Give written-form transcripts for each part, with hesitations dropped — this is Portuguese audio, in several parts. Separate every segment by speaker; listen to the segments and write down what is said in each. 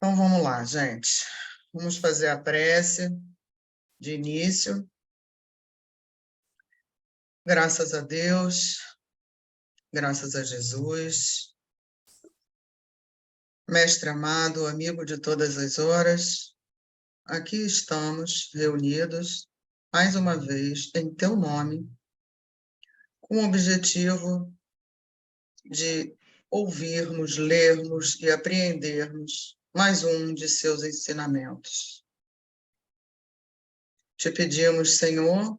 Speaker 1: Então, vamos lá, gente. Vamos fazer a prece de início. Graças a Deus, graças a Jesus. Mestre amado, amigo de todas as horas, aqui estamos reunidos, mais uma vez, em teu nome, com o objetivo de ouvirmos, lermos e apreendermos mais um de seus ensinamentos. Te pedimos, Senhor,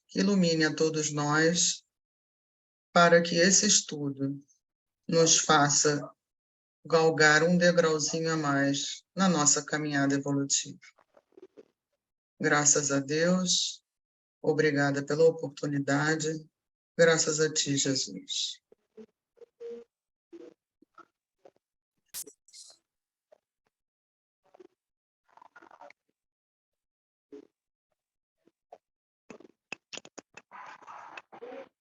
Speaker 1: que ilumine a todos nós, para que esse estudo nos faça galgar um degrauzinho a mais na nossa caminhada evolutiva. Graças a Deus, obrigada pela oportunidade, graças a Ti, Jesus.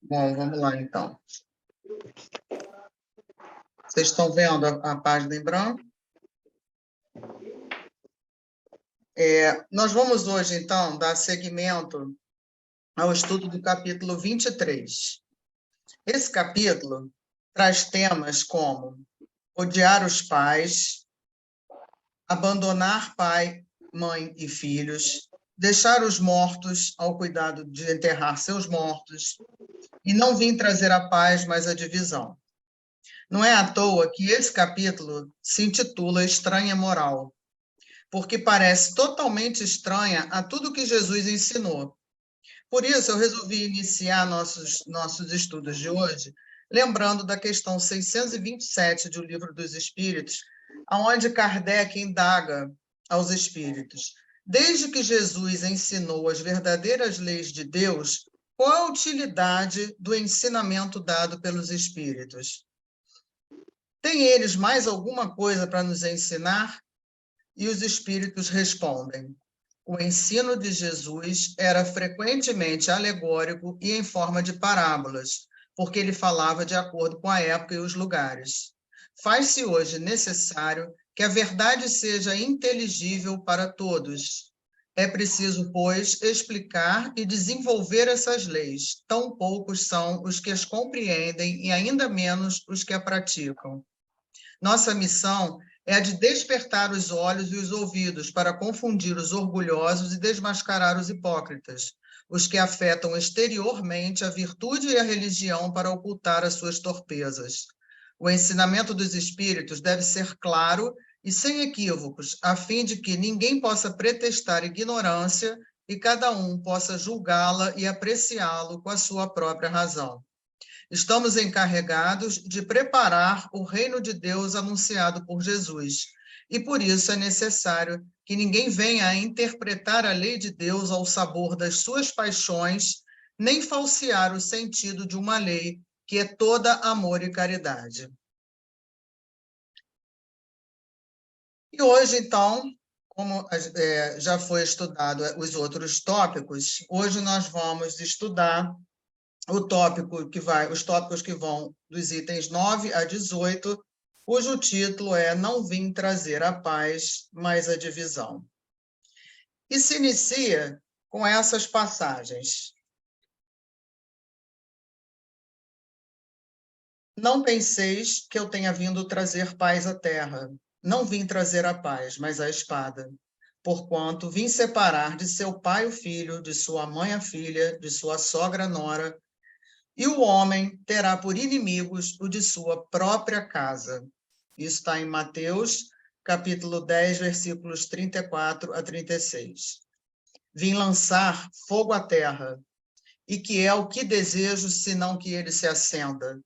Speaker 1: Bom, vamos lá, então. Vocês estão vendo a página em branco? Nós vamos hoje, então, dar seguimento ao estudo do capítulo 23. Esse capítulo traz temas como odiar os pais, abandonar pai, mãe e filhos, deixar os mortos ao cuidado de enterrar seus mortos, e não vim trazer a paz, mas a divisão. Não é à toa que esse capítulo se intitula Estranha Moral, porque parece totalmente estranha a tudo que Jesus ensinou. Por isso, eu resolvi iniciar nossos estudos de hoje, lembrando da questão 627 do Livro dos Espíritos, onde Kardec indaga aos espíritos: desde que Jesus ensinou as verdadeiras leis de Deus, qual a utilidade do ensinamento dado pelos espíritos? Tem eles mais alguma coisa para nos ensinar? E os espíritos respondem: o ensino de Jesus era frequentemente alegórico e em forma de parábolas, porque ele falava de acordo com a época e os lugares. Faz-se hoje necessário que a verdade seja inteligível para todos. É preciso, pois, explicar e desenvolver essas leis. Tão poucos são os que as compreendem e ainda menos os que a praticam. Nossa missão é a de despertar os olhos e os ouvidos para confundir os orgulhosos e desmascarar os hipócritas, os que afetam exteriormente a virtude e a religião para ocultar as suas torpezas. O ensinamento dos espíritos deve ser claro e sem equívocos, a fim de que ninguém possa pretextar ignorância e cada um possa julgá-la e apreciá-lo com a sua própria razão. Estamos encarregados de preparar o reino de Deus anunciado por Jesus. E por isso é necessário que ninguém venha a interpretar a lei de Deus ao sabor das suas paixões, nem falsear o sentido de uma lei que é toda amor e caridade. E hoje, então, como já foi estudado os outros tópicos, hoje nós vamos estudar os tópicos que vão dos itens 9 a 18, cujo título é Não vim trazer a paz, mas a divisão. E se inicia com essas passagens. Não penseis que eu tenha vindo trazer paz à terra. Não vim trazer a paz, mas a espada. Porquanto vim separar de seu pai o filho, de sua mãe a filha, de sua sogra a nora, e o homem terá por inimigos o de sua própria casa. Isso está em Mateus, capítulo 10, versículos 34 a 36. Vim lançar fogo à terra, e que é o que desejo, senão que ele se acenda.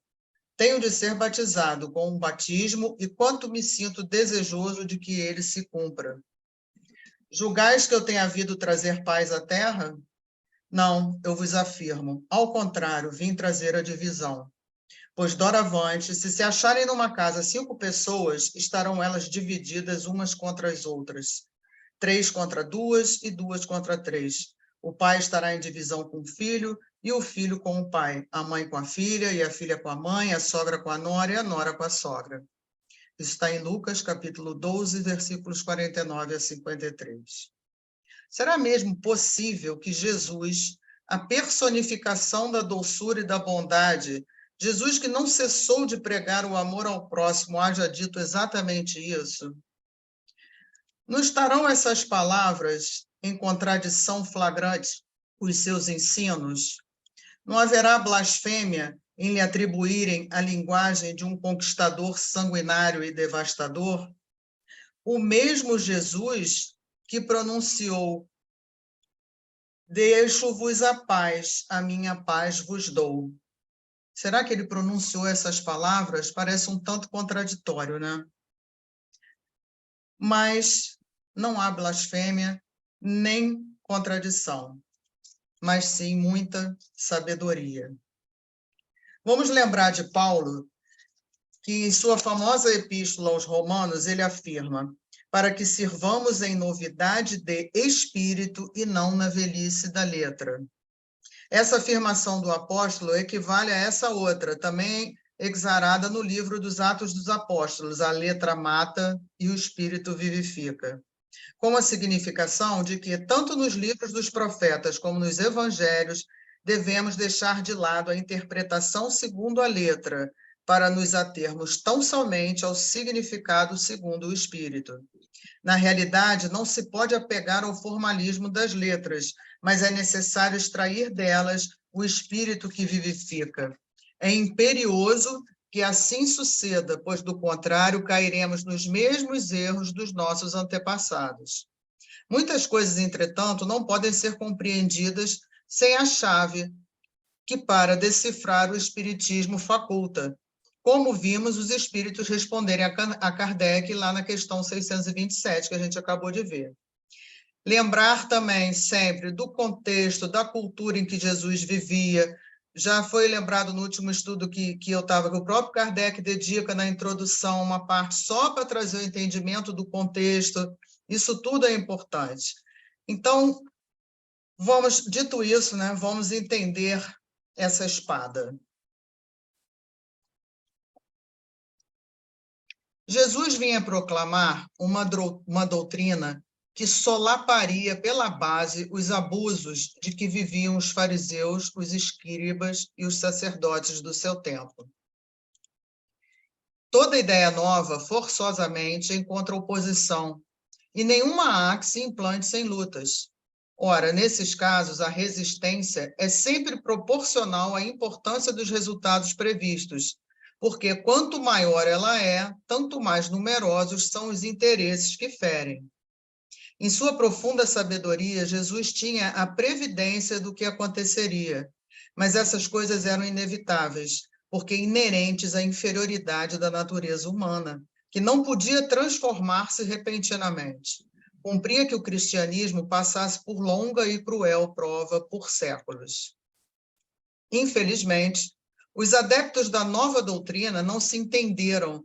Speaker 1: Tenho de ser batizado com um batismo, e quanto me sinto desejoso de que ele se cumpra. Julgais que eu tenha havido trazer paz à terra? Não, eu vos afirmo, ao contrário, vim trazer a divisão. Pois doravante, se acharem numa casa 5 pessoas, estarão elas divididas umas contra as outras. 3 contra 2 e 2 contra 3. O pai estará em divisão com o filho, e o filho com o pai, a mãe com a filha, e a filha com a mãe, a sogra com a nora, e a nora com a sogra. Está em Lucas, capítulo 12, versículos 49 a 53. Será mesmo possível que Jesus, a personificação da doçura e da bondade, Jesus que não cessou de pregar o amor ao próximo, haja dito exatamente isso? Não estarão essas palavras em contradição flagrante com os seus ensinos? Não haverá blasfêmia em lhe atribuírem a linguagem de um conquistador sanguinário e devastador? O mesmo Jesus que pronunciou: deixo-vos a paz, a minha paz vos dou. Será que ele pronunciou essas palavras? Parece um tanto contraditório, né? Mas não há blasfêmia nem contradição, mas sim muita sabedoria. Vamos lembrar de Paulo, que em sua famosa epístola aos Romanos, ele afirma: para que sirvamos em novidade de espírito e não na velhice da letra. Essa afirmação do apóstolo equivale a essa outra, também exarada no livro dos Atos dos Apóstolos: a letra mata e o espírito vivifica, com a significação de que, tanto nos livros dos profetas como nos evangelhos, devemos deixar de lado a interpretação segundo a letra, para nos atermos tão somente ao significado segundo o Espírito. Na realidade, não se pode apegar ao formalismo das letras, mas é necessário extrair delas o espírito que vivifica. É imperioso que assim suceda, pois, do contrário, cairemos nos mesmos erros dos nossos antepassados. Muitas coisas, entretanto, não podem ser compreendidas sem a chave que, para decifrar o espiritismo, faculta, como vimos os espíritos responderem a Kardec lá na questão 627, que a gente acabou de ver. Lembrar também sempre do contexto, da cultura em que Jesus vivia. Já foi lembrado no último estudo que eu estava, que o próprio Kardec dedica na introdução uma parte só para trazer o entendimento do contexto. Isso tudo é importante. Então, dito isso, né, vamos entender essa espada. Jesus vinha proclamar uma doutrina que solaparia pela base os abusos de que viviam os fariseus, os escribas e os sacerdotes do seu tempo. Toda ideia nova, forçosamente, encontra oposição, e nenhuma há que se implante sem lutas. Ora, nesses casos, a resistência é sempre proporcional à importância dos resultados previstos, porque quanto maior ela é, tanto mais numerosos são os interesses que ferem. Em sua profunda sabedoria, Jesus tinha a previdência do que aconteceria, mas essas coisas eram inevitáveis, porque inerentes à inferioridade da natureza humana, que não podia transformar-se repentinamente. Cumpria que o cristianismo passasse por longa e cruel prova por séculos. Infelizmente, os adeptos da nova doutrina não se entenderam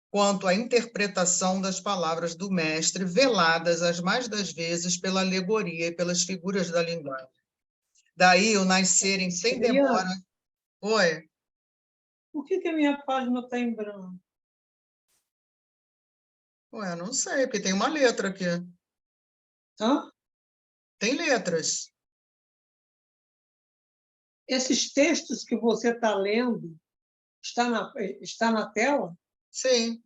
Speaker 1: quanto à interpretação das palavras do mestre, veladas as mais das vezes pela alegoria e pelas figuras da linguagem. Daí o nascerem sem demora... Oi?
Speaker 2: Por que a minha página está em branco?
Speaker 1: Ué, não sei, porque tem uma letra aqui.
Speaker 2: Hã?
Speaker 1: Tem letras.
Speaker 2: Esses textos que você está lendo, está na tela?
Speaker 1: Sim.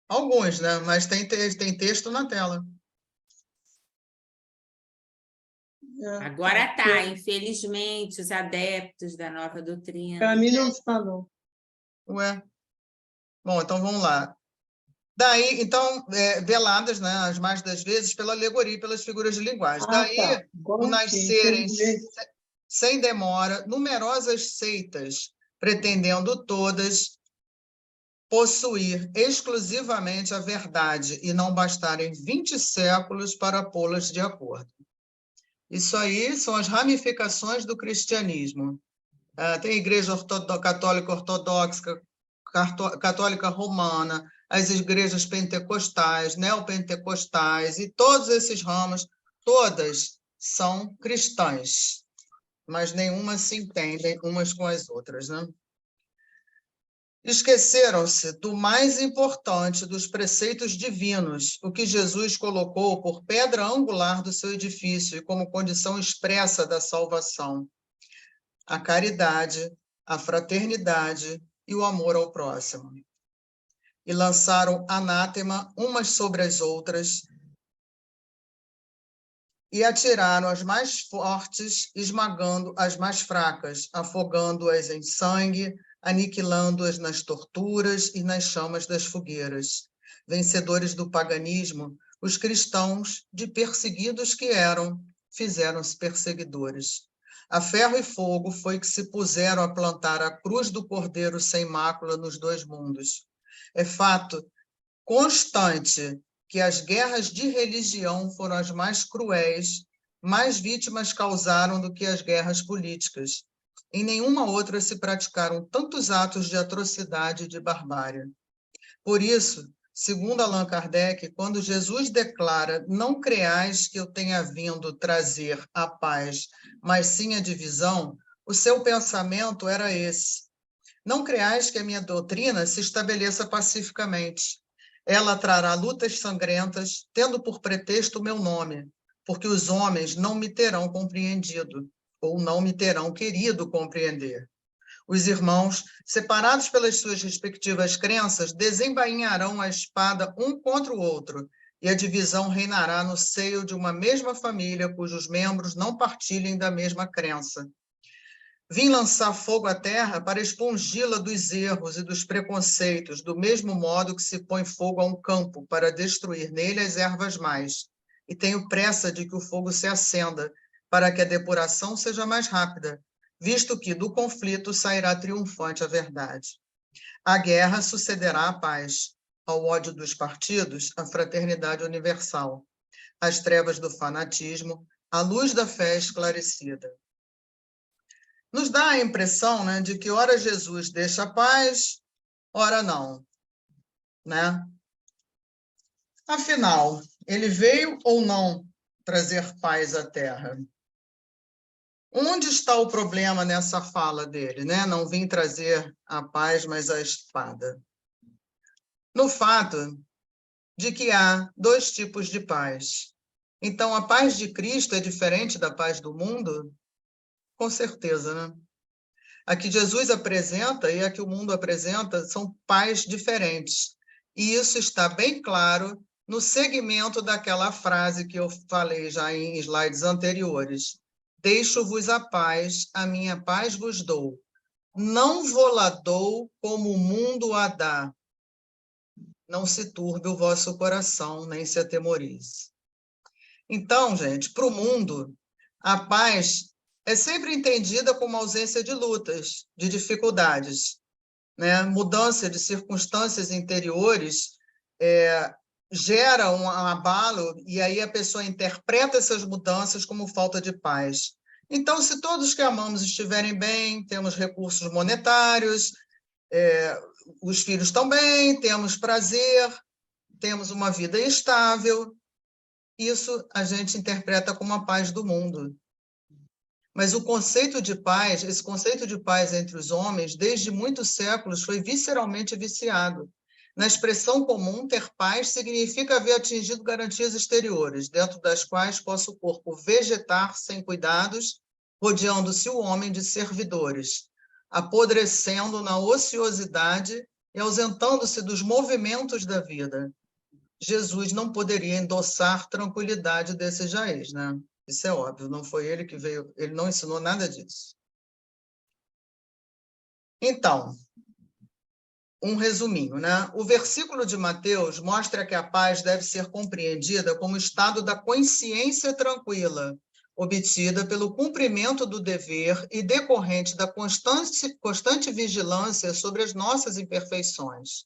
Speaker 1: Alguns, né? Mas tem texto na tela.
Speaker 3: Agora está, infelizmente, os adeptos da nova doutrina.
Speaker 2: Para mim não está, não.
Speaker 1: Ué. Bom, então vamos lá. Daí, então, veladas, né, as mais das vezes, pela alegoria e pelas figuras de linguagem. Daí,
Speaker 2: tá.
Speaker 1: o nascerem sem demora, numerosas seitas, pretendendo todas possuir exclusivamente a verdade e não bastarem 20 séculos para pô-las de acordo. Isso aí são as ramificações do cristianismo. Tem a Igreja Católica Ortodoxa, Católica Romana, as igrejas pentecostais, neopentecostais, e todos esses ramos, todas são cristãs, mas nenhuma se entendem umas com as outras, né? Esqueceram-se do mais importante dos preceitos divinos, o que Jesus colocou por pedra angular do seu edifício e como condição expressa da salvação: a caridade, a fraternidade e o amor ao próximo. E lançaram anátema umas sobre as outras e atiraram as mais fortes, esmagando as mais fracas, afogando-as em sangue, aniquilando-as nas torturas e nas chamas das fogueiras. Vencedores do paganismo, os cristãos, de perseguidos que eram, fizeram-se perseguidores. A ferro e fogo foi que se puseram a plantar a cruz do Cordeiro sem mácula nos dois mundos. É fato constante que as guerras de religião foram as mais cruéis, mais vítimas causaram do que as guerras políticas. Em nenhuma outra se praticaram tantos atos de atrocidade e de barbárie. Por isso, segundo Allan Kardec, quando Jesus declara: não creais que eu tenha vindo trazer a paz, mas sim a divisão, o seu pensamento era esse: não creais que a minha doutrina se estabeleça pacificamente. Ela trará lutas sangrentas, tendo por pretexto o meu nome, porque os homens não me terão compreendido, ou não me terão querido compreender. Os irmãos, separados pelas suas respectivas crenças, desembainharão a espada um contra o outro, e a divisão reinará no seio de uma mesma família, cujos membros não partilhem da mesma crença. Vim lançar fogo à terra para expungi-la dos erros e dos preconceitos, do mesmo modo que se põe fogo a um campo para destruir nele as ervas mais. E tenho pressa de que o fogo se acenda, para que a depuração seja mais rápida, visto que do conflito sairá triunfante a verdade. A guerra sucederá à paz, ao ódio dos partidos, a fraternidade universal, às trevas do fanatismo, à luz da fé esclarecida. Nos dá a impressão, né, de que ora Jesus deixa a paz, ora não, né? Afinal, ele veio ou não trazer paz à Terra? Onde está o problema nessa fala dele, né? Não vim trazer a paz, mas a espada. No fato de que há dois tipos de paz. Então, a paz de Cristo é diferente da paz do mundo? Com certeza, né? A que Jesus apresenta e a que o mundo apresenta são paz diferentes. E isso está bem claro no segmento daquela frase que eu falei já em slides anteriores. Deixo-vos a minha paz vos dou. Não vou-la dou como o mundo a dá. Não se turbe o vosso coração, nem se atemorize. Então, gente, para o mundo, a paz é sempre entendida como ausência de lutas, de dificuldades, né? Mudança de circunstâncias interiores gera um abalo, e aí a pessoa interpreta essas mudanças como falta de paz. Então, se todos que amamos estiverem bem, temos recursos monetários, os filhos estão bem, temos prazer, temos uma vida estável, isso a gente interpreta como a paz do mundo. Mas o conceito de paz, esse conceito de paz entre os homens, desde muitos séculos, foi visceralmente viciado. Na expressão comum, ter paz significa haver atingido garantias exteriores, dentro das quais possa o corpo vegetar sem cuidados, rodeando-se o homem de servidores, apodrecendo na ociosidade e ausentando-se dos movimentos da vida. Jesus não poderia endossar tranquilidade desse jaez, né? Isso é óbvio, não foi ele que veio, ele não ensinou nada disso. Então, um resuminho, né? O versículo de Mateus mostra que a paz deve ser compreendida como estado da consciência tranquila, obtida pelo cumprimento do dever e decorrente da constante vigilância sobre as nossas imperfeições.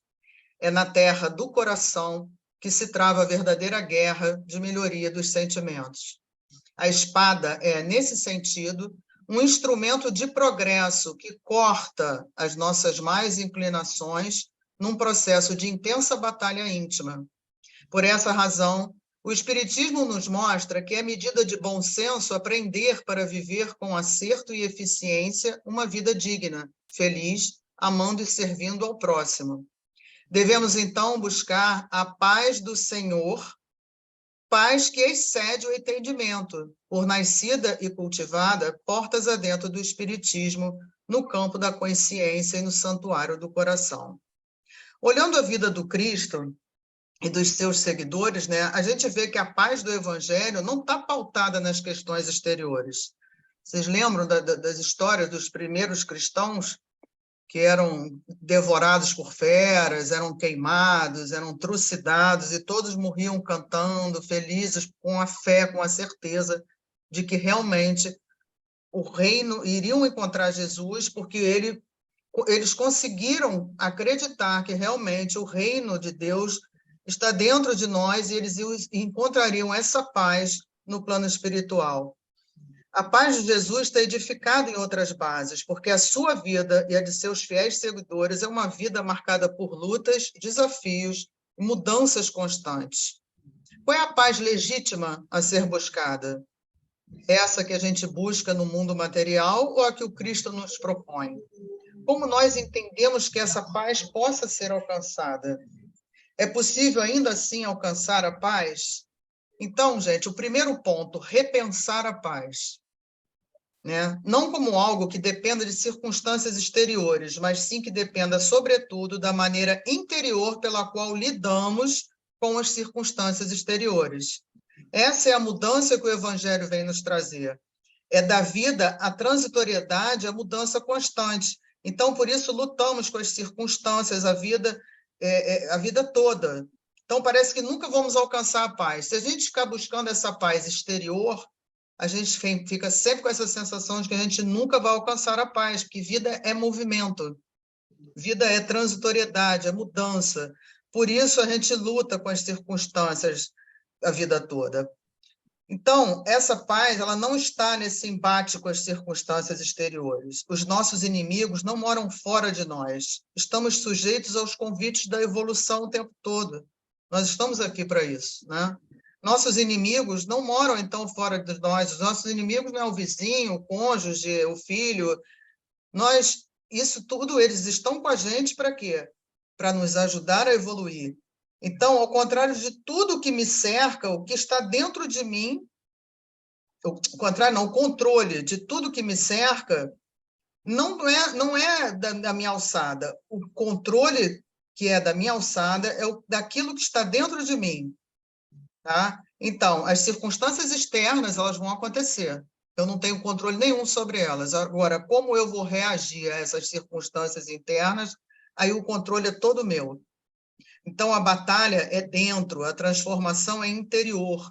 Speaker 1: É na terra do coração que se trava a verdadeira guerra de melhoria dos sentimentos. A espada é, nesse sentido, um instrumento de progresso que corta as nossas más inclinações num processo de intensa batalha íntima. Por essa razão, o Espiritismo nos mostra que é medida de bom senso aprender para viver com acerto e eficiência uma vida digna, feliz, amando e servindo ao próximo. Devemos, então, buscar a paz do Senhor, paz que excede o entendimento, por nascida e cultivada, portas adentro do Espiritismo, no campo da consciência e no santuário do coração. Olhando a vida do Cristo e dos seus seguidores, né, a gente vê que a paz do Evangelho não está pautada nas questões exteriores. Vocês lembram das histórias dos primeiros cristãos que eram devorados por feras, eram queimados, eram trucidados, e todos morriam cantando, felizes, com a fé, com a certeza de que realmente o reino iriam encontrar Jesus, porque eles conseguiram acreditar que realmente o reino de Deus está dentro de nós e eles encontrariam essa paz no plano espiritual. A paz de Jesus está edificada em outras bases, porque a sua vida e a de seus fiéis seguidores é uma vida marcada por lutas, desafios e mudanças constantes. Qual é a paz legítima a ser buscada? Essa que a gente busca no mundo material ou a que o Cristo nos propõe? Como nós entendemos que essa paz possa ser alcançada? É possível ainda assim alcançar a paz? Então, gente, o primeiro ponto, repensar a paz. Né? Não como algo que dependa de circunstâncias exteriores, mas sim que dependa, sobretudo, da maneira interior pela qual lidamos com as circunstâncias exteriores. Essa é a mudança que o Evangelho vem nos trazer. É da vida a transitoriedade, a mudança constante. Então, por isso, lutamos com as circunstâncias, a vida toda. Então, parece que nunca vamos alcançar a paz. Se a gente ficar buscando essa paz exterior, a gente fica sempre com essa sensação de que a gente nunca vai alcançar a paz, porque vida é movimento, vida é transitoriedade, é mudança. Por isso, a gente luta com as circunstâncias a vida toda. Então, essa paz, ela não está nesse embate com as circunstâncias exteriores. Os nossos inimigos não moram fora de nós. Estamos sujeitos aos convites da evolução o tempo todo. Nós estamos aqui para isso, né? Nossos inimigos não moram, então, fora de nós. Os nossos inimigos não é o vizinho, o cônjuge, o filho. Isso tudo, eles estão com a gente para quê? Para nos ajudar a evoluir. Então, ao contrário de tudo que me cerca, o que está dentro de mim, o controle de tudo que me cerca, não é da minha alçada. O controle que é da minha alçada é daquilo que está dentro de mim. Tá? Então, as circunstâncias externas, elas vão acontecer. Eu não tenho controle nenhum sobre elas. Agora, como eu vou reagir a essas circunstâncias internas, aí o controle é todo meu. Então, a batalha é dentro, a transformação é interior.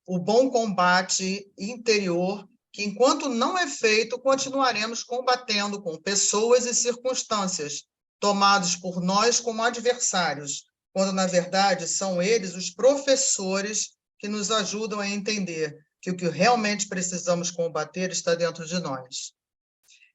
Speaker 1: O bom combate interior, que enquanto não é feito, continuaremos combatendo com pessoas e circunstâncias, tomados por nós como adversários, quando, na verdade, são eles os professores que nos ajudam a entender que o que realmente precisamos combater está dentro de nós.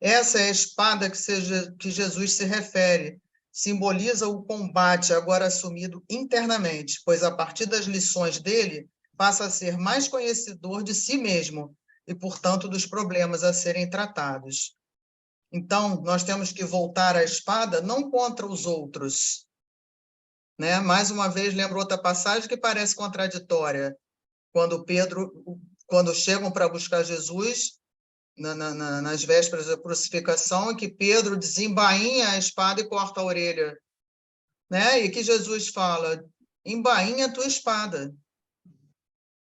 Speaker 1: Essa é a espada que Jesus se refere, simboliza o combate agora assumido internamente, pois a partir das lições dele passa a ser mais conhecedor de si mesmo e, portanto, dos problemas a serem tratados. Então, nós temos que voltar a espada não contra os outros. Né? Mais uma vez, lembro outra passagem que parece contraditória, quando chegam para buscar Jesus, nas vésperas da crucificação, e que Pedro desembainha a espada e corta a orelha. Né? E que Jesus fala, embainha a tua espada.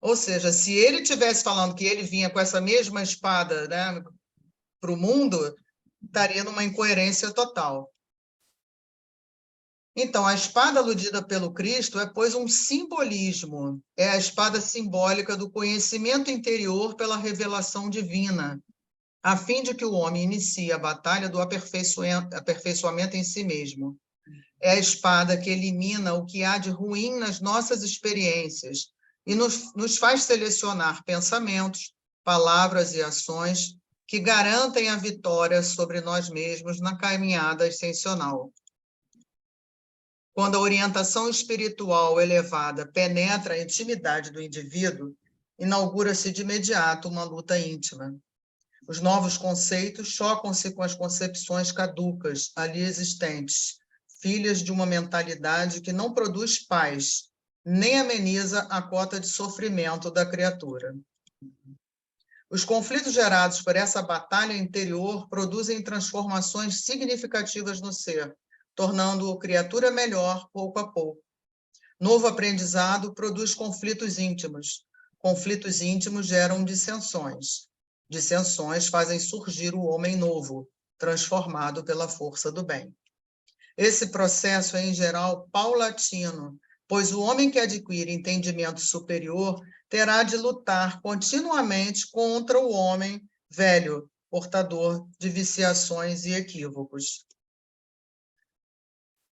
Speaker 1: Ou seja, se ele estivesse falando que ele vinha com essa mesma espada, né, para o mundo, estaria numa incoerência total. Então, a espada aludida pelo Cristo é, pois, um simbolismo. É a espada simbólica do conhecimento interior pela revelação divina, a fim de que o homem inicie a batalha do aperfeiçoamento em si mesmo. É a espada que elimina o que há de ruim nas nossas experiências e nos faz selecionar pensamentos, palavras e ações que garantem a vitória sobre nós mesmos na caminhada ascensional. Quando a orientação espiritual elevada penetra a intimidade do indivíduo, inaugura-se de imediato uma luta íntima. Os novos conceitos chocam-se com as concepções caducas ali existentes, filhas de uma mentalidade que não produz paz, nem ameniza a cota de sofrimento da criatura. Os conflitos gerados por essa batalha interior produzem transformações significativas no ser, tornando-o criatura melhor pouco a pouco. Novo aprendizado produz conflitos íntimos. Conflitos íntimos geram dissensões. Dissensões fazem surgir o homem novo, transformado pela força do bem. Esse processo é, em geral, paulatino, pois o homem que adquire entendimento superior terá de lutar continuamente contra o homem velho, portador de viciações e equívocos.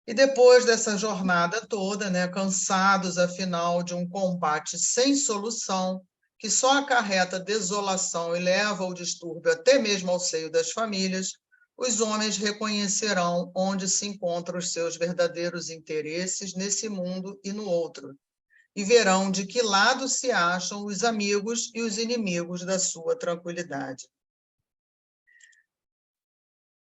Speaker 1: E depois dessa jornada toda, né, cansados, afinal, de um combate sem solução, que só acarreta desolação e leva ao distúrbio até mesmo ao seio das famílias, os homens reconhecerão onde se encontram os seus verdadeiros interesses nesse mundo e no outro, e verão de que lado se acham os amigos e os inimigos da sua tranquilidade.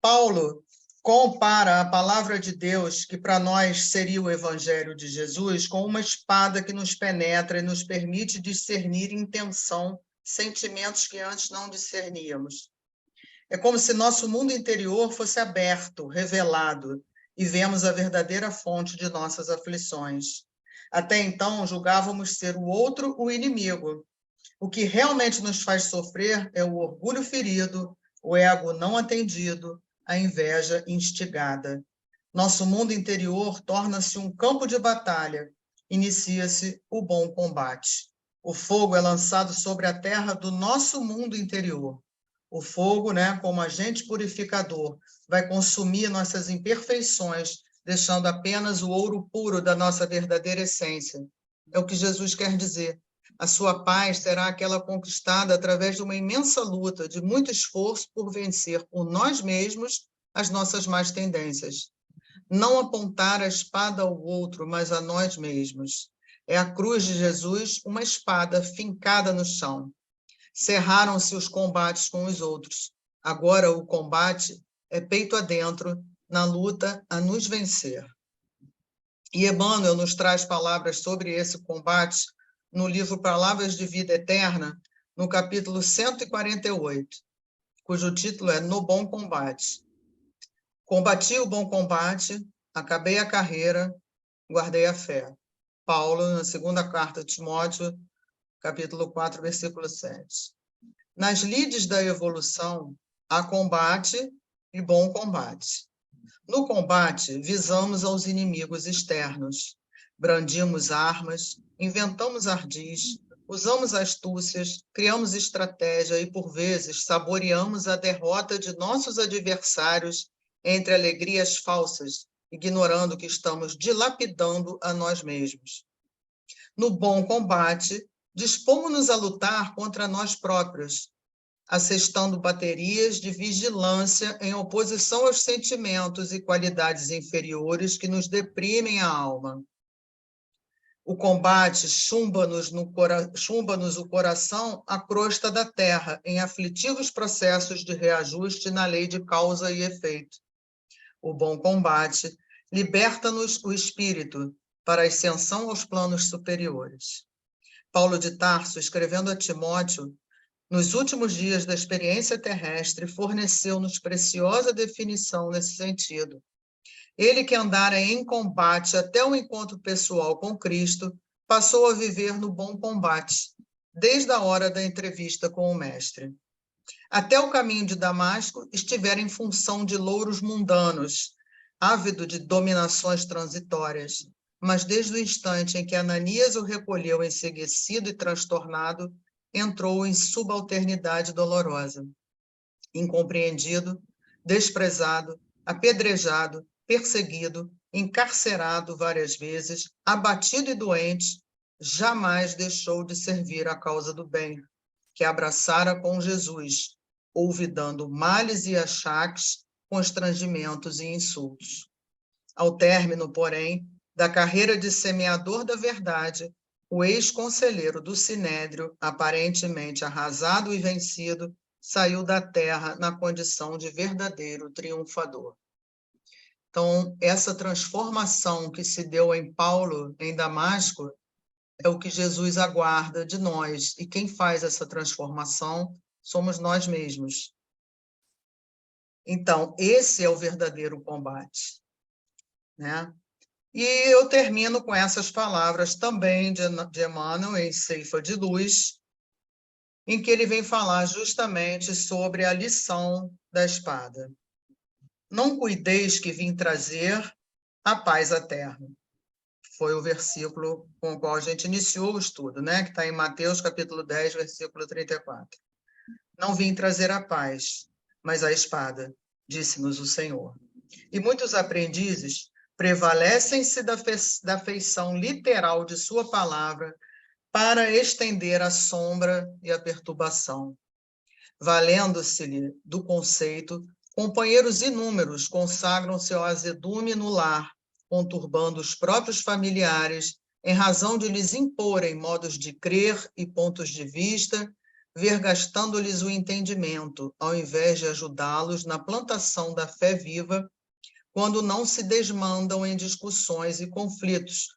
Speaker 1: Paulo compara a palavra de Deus, que para nós seria o Evangelho de Jesus, com uma espada que nos penetra e nos permite discernir intenção, sentimentos que antes não discerníamos. É como se nosso mundo interior fosse aberto, revelado, e vemos a verdadeira fonte de nossas aflições. Até então, julgávamos ser o outro o inimigo. O que realmente nos faz sofrer é o orgulho ferido, o ego não atendido, a inveja instigada. Nosso mundo interior torna-se um campo de batalha. Inicia-se o bom combate. O fogo é lançado sobre a terra do nosso mundo interior. O fogo, né, como agente purificador, vai consumir nossas imperfeições, deixando apenas o ouro puro da nossa verdadeira essência. É o que Jesus quer dizer. A sua paz será aquela conquistada através de uma imensa luta, de muito esforço por vencer por nós mesmos as nossas más tendências. Não apontar a espada ao outro, mas a nós mesmos. É a cruz de Jesus, uma espada fincada no chão. Cerraram-se os combates com os outros. Agora o combate é peito adentro, na luta a nos vencer. E Emmanuel nos traz palavras sobre esse combate no livro Palavras de Vida Eterna, no capítulo 148, cujo título é No Bom Combate. Combati o bom combate, acabei a carreira, guardei a fé. Paulo, na segunda carta de Timóteo, capítulo 4, versículo 7. Nas lides da evolução, há combate e bom combate. No combate, visamos aos inimigos externos. Brandimos armas, inventamos ardis, usamos astúcias, criamos estratégia e, por vezes, saboreamos a derrota de nossos adversários entre alegrias falsas, ignorando que estamos dilapidando a nós mesmos. No bom combate, dispomos-nos a lutar contra nós próprios, assestando baterias de vigilância em oposição aos sentimentos e qualidades inferiores que nos deprimem a alma. O combate chumba-nos o coração à crosta da terra, em aflitivos processos de reajuste na lei de causa e efeito. O bom combate liberta-nos o espírito para a ascensão aos planos superiores. Paulo de Tarso, escrevendo a Timóteo, nos últimos dias da experiência terrestre, forneceu-nos preciosa definição nesse sentido. Ele que andara em combate até o encontro pessoal com Cristo, passou a viver no bom combate, desde a hora da entrevista com o Mestre. Até o caminho de Damasco estivera em função de louros mundanos, ávido de dominações transitórias, mas desde o instante em que Ananias o recolheu enseguecido e transtornado, entrou em subalternidade dolorosa. Incompreendido, desprezado, apedrejado, perseguido, encarcerado várias vezes, abatido e doente, jamais deixou de servir à causa do bem, que abraçara com Jesus, olvidando males e achaques, constrangimentos e insultos. Ao término, porém, da carreira de semeador da verdade, o ex-conselheiro do Sinédrio, aparentemente arrasado e vencido, saiu da terra na condição de verdadeiro triunfador. Então, essa transformação que se deu em Paulo, em Damasco, é o que Jesus aguarda de nós. E quem faz essa transformação somos nós mesmos. Então, esse é o verdadeiro combate, né? E eu termino com essas palavras também de Emmanuel, em Ceifa de Luz, em que ele vem falar justamente sobre a lição da espada. Não cuideis que vim trazer a paz à terra. Foi o versículo com o qual a gente iniciou o estudo, né? Que está em Mateus, capítulo 10, versículo 34. Não vim trazer a paz, mas a espada, disse-nos o Senhor. E muitos aprendizes prevalecem-se da feição literal de sua palavra para estender a sombra e a perturbação. Valendo-se-lhe do conceito, companheiros inúmeros consagram-se ao azedume no lar, conturbando os próprios familiares, em razão de lhes imporem modos de crer e pontos de vista, vergastando-lhes o entendimento, ao invés de ajudá-los na plantação da fé viva, quando não se desmandam em discussões e conflitos,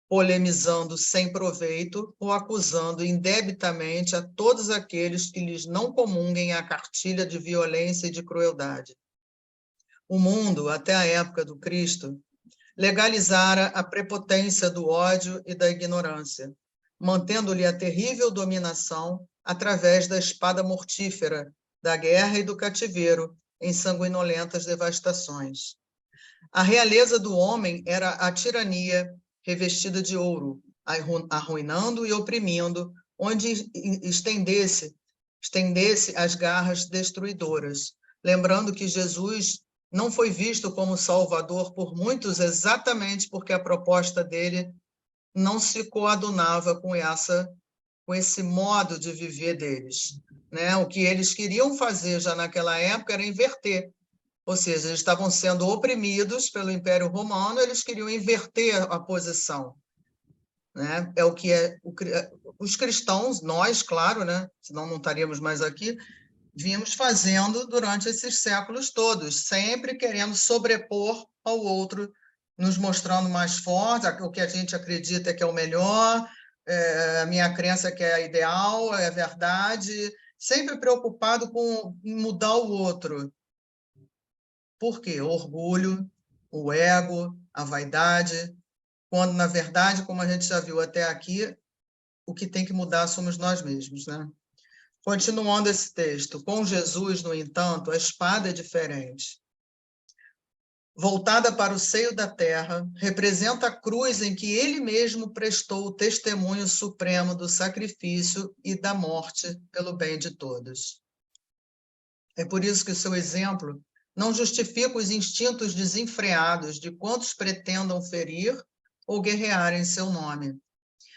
Speaker 1: polemizando sem proveito ou acusando indebitamente a todos aqueles que lhes não comunguem a cartilha de violência e de crueldade. O mundo, até a época do Cristo, legalizara a prepotência do ódio e da ignorância, mantendo-lhe a terrível dominação através da espada mortífera, da guerra e do cativeiro, em sanguinolentas devastações. A realeza do homem era a tirania revestida de ouro, arruinando e oprimindo, onde estendesse as garras destruidoras. Lembrando que Jesus não foi visto como Salvador por muitos exatamente porque a proposta dele não se coadunava com esse modo de viver deles, né? O que eles queriam fazer já naquela época era inverter. Ou seja, eles estavam sendo oprimidos pelo Império Romano, eles queriam inverter a posição, né? É o que os cristãos, nós, claro, né? Senão não estaríamos mais aqui, vimos fazendo durante esses séculos todos, sempre querendo sobrepor ao outro, nos mostrando mais fortes, o que a gente acredita é que é o melhor, a minha crença é que é a ideal, é a verdade, sempre preocupado em mudar o outro. Por quê? O orgulho, o ego, a vaidade, quando, na verdade, como a gente já viu até aqui, o que tem que mudar somos nós mesmos, né? Continuando esse texto, com Jesus, no entanto, a espada é diferente. Voltada para o seio da terra, representa a cruz em que ele mesmo prestou o testemunho supremo do sacrifício e da morte pelo bem de todos. É por isso que o seu exemplo não justifica os instintos desenfreados de quantos pretendam ferir ou guerrear em seu nome.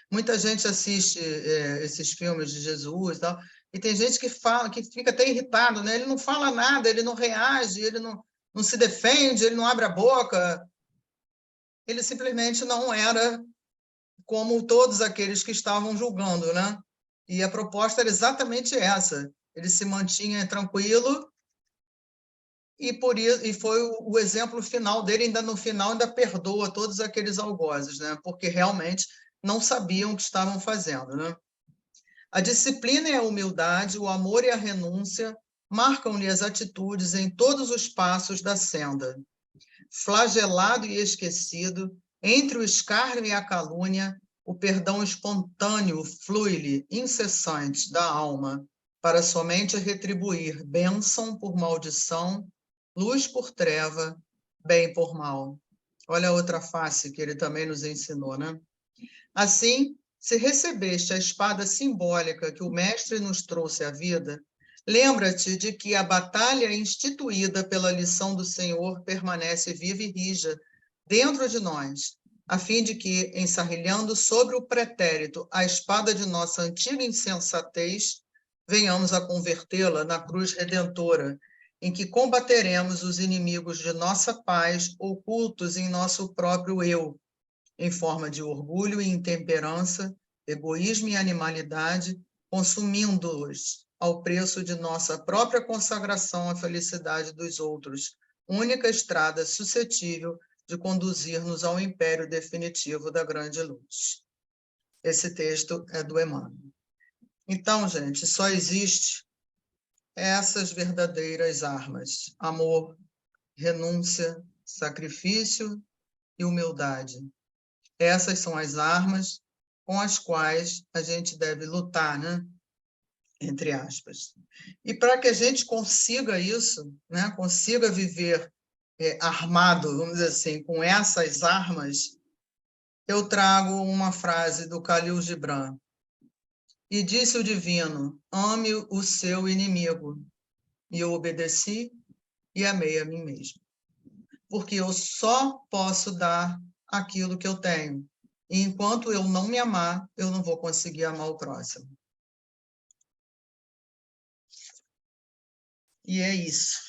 Speaker 1: Muita gente assiste esses filmes de Jesus e tem gente que fica até irritado, né? Ele não fala nada, ele não reage, ele não se defende, ele não abre a boca. Ele simplesmente não era como todos aqueles que estavam julgando, né? E a proposta era exatamente essa. Ele se mantinha tranquilo e foi o exemplo final dele, ainda no final, ainda perdoa todos aqueles algozes, né? Porque realmente não sabiam o que estavam fazendo, né? A disciplina e a humildade, o amor e a renúncia marcam-lhe as atitudes em todos os passos da senda. Flagelado e esquecido, entre o escárnio e a calúnia, o perdão espontâneo flui-lhe, incessante, da alma, para somente retribuir bênção por maldição, luz por treva, bem por mal. Olha a outra face que ele também nos ensinou, né? Assim, se recebeste a espada simbólica que o Mestre nos trouxe à vida, lembra-te de que a batalha instituída pela lição do Senhor permanece viva e rija dentro de nós, a fim de que, ensarrilhando sobre o pretérito a espada de nossa antiga insensatez, venhamos a convertê-la na cruz redentora, em que combateremos os inimigos de nossa paz ocultos em nosso próprio eu, em forma de orgulho e intemperança, egoísmo e animalidade, consumindo-os ao preço de nossa própria consagração à felicidade dos outros, única estrada suscetível de conduzir-nos ao império definitivo da grande luz. Esse texto é do Emmanuel. Então, gente, só existe essas verdadeiras armas: amor, renúncia, sacrifício e humildade. Essas são as armas com as quais a gente deve lutar, né? Entre aspas. E para que a gente consiga isso, né? Consiga viver armado, vamos dizer assim, com essas armas, eu trago uma frase do Khalil Gibran. E disse o divino: ame o seu inimigo. E eu obedeci e amei a mim mesmo. Porque eu só posso dar aquilo que eu tenho. E enquanto eu não me amar, eu não vou conseguir amar o próximo. E é isso.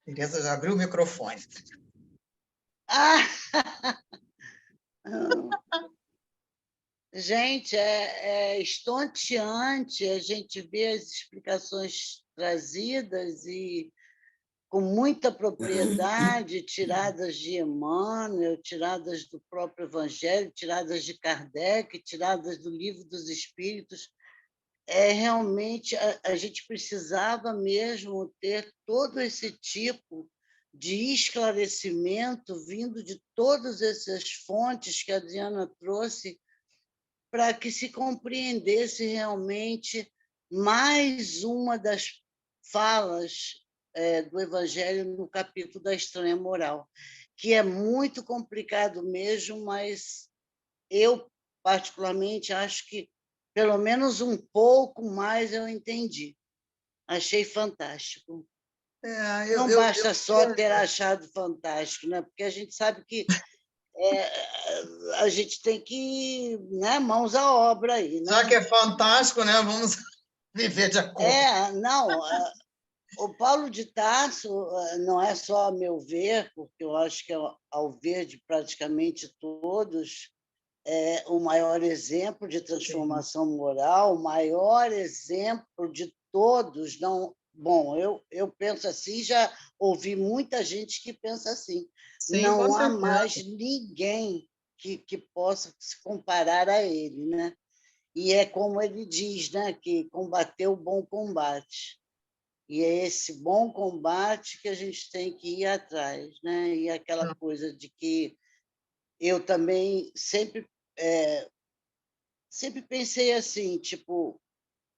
Speaker 1: Tereza já abriu o microfone.
Speaker 4: Gente, é estonteante a gente ver as explicações trazidas e com muita propriedade, tiradas de Emmanuel, tiradas do próprio Evangelho, tiradas de Kardec, tiradas do Livro dos Espíritos. Realmente, a gente precisava mesmo ter todo esse tipo de esclarecimento vindo de todas essas fontes que a Adriana trouxe, para que se compreendesse realmente mais uma das falas do Evangelho no capítulo da estranha moral, que é muito complicado mesmo, mas eu, particularmente, acho que pelo menos um pouco mais eu entendi. Achei fantástico. Não basta só ter achado fantástico, né? Porque a gente sabe que a gente tem que, né, mãos à obra aí, né?
Speaker 1: Já que é fantástico, né? Vamos viver de acordo.
Speaker 4: Não, o Paulo de Tarso não é só a meu ver, porque eu acho que ao ver de praticamente todos, é o maior exemplo de transformação moral, o maior exemplo de todos. Não, bom, eu penso assim, já ouvi muita gente que pensa assim.
Speaker 1: Sim,
Speaker 4: não há mais ninguém que possa se comparar a ele, né? E é como ele diz, né, que combateu o bom combate. E é esse bom combate que a gente tem que ir atrás, né? E aquela coisa de que eu também sempre pensei assim, tipo,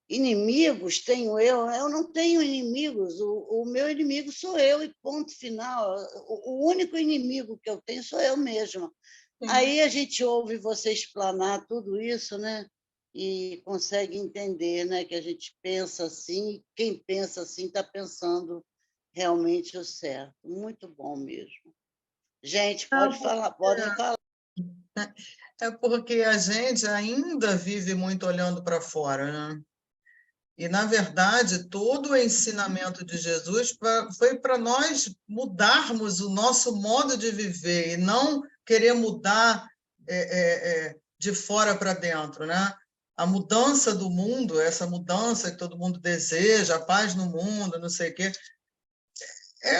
Speaker 4: inimigos tenho eu não tenho inimigos, o meu inimigo sou eu e ponto final. O único inimigo que eu tenho sou eu mesma. Aí a gente ouve você explanar tudo isso, né? E consegue entender, né, que a gente pensa assim, e quem pensa assim está pensando realmente o certo. Muito bom mesmo. Gente, podem falar.
Speaker 1: É porque a gente ainda vive muito olhando para fora, né? E, na verdade, todo o ensinamento de Jesus foi para nós mudarmos o nosso modo de viver e não querer mudar de fora para dentro, né? A mudança do mundo, essa mudança que todo mundo deseja, a paz no mundo, não sei o quê,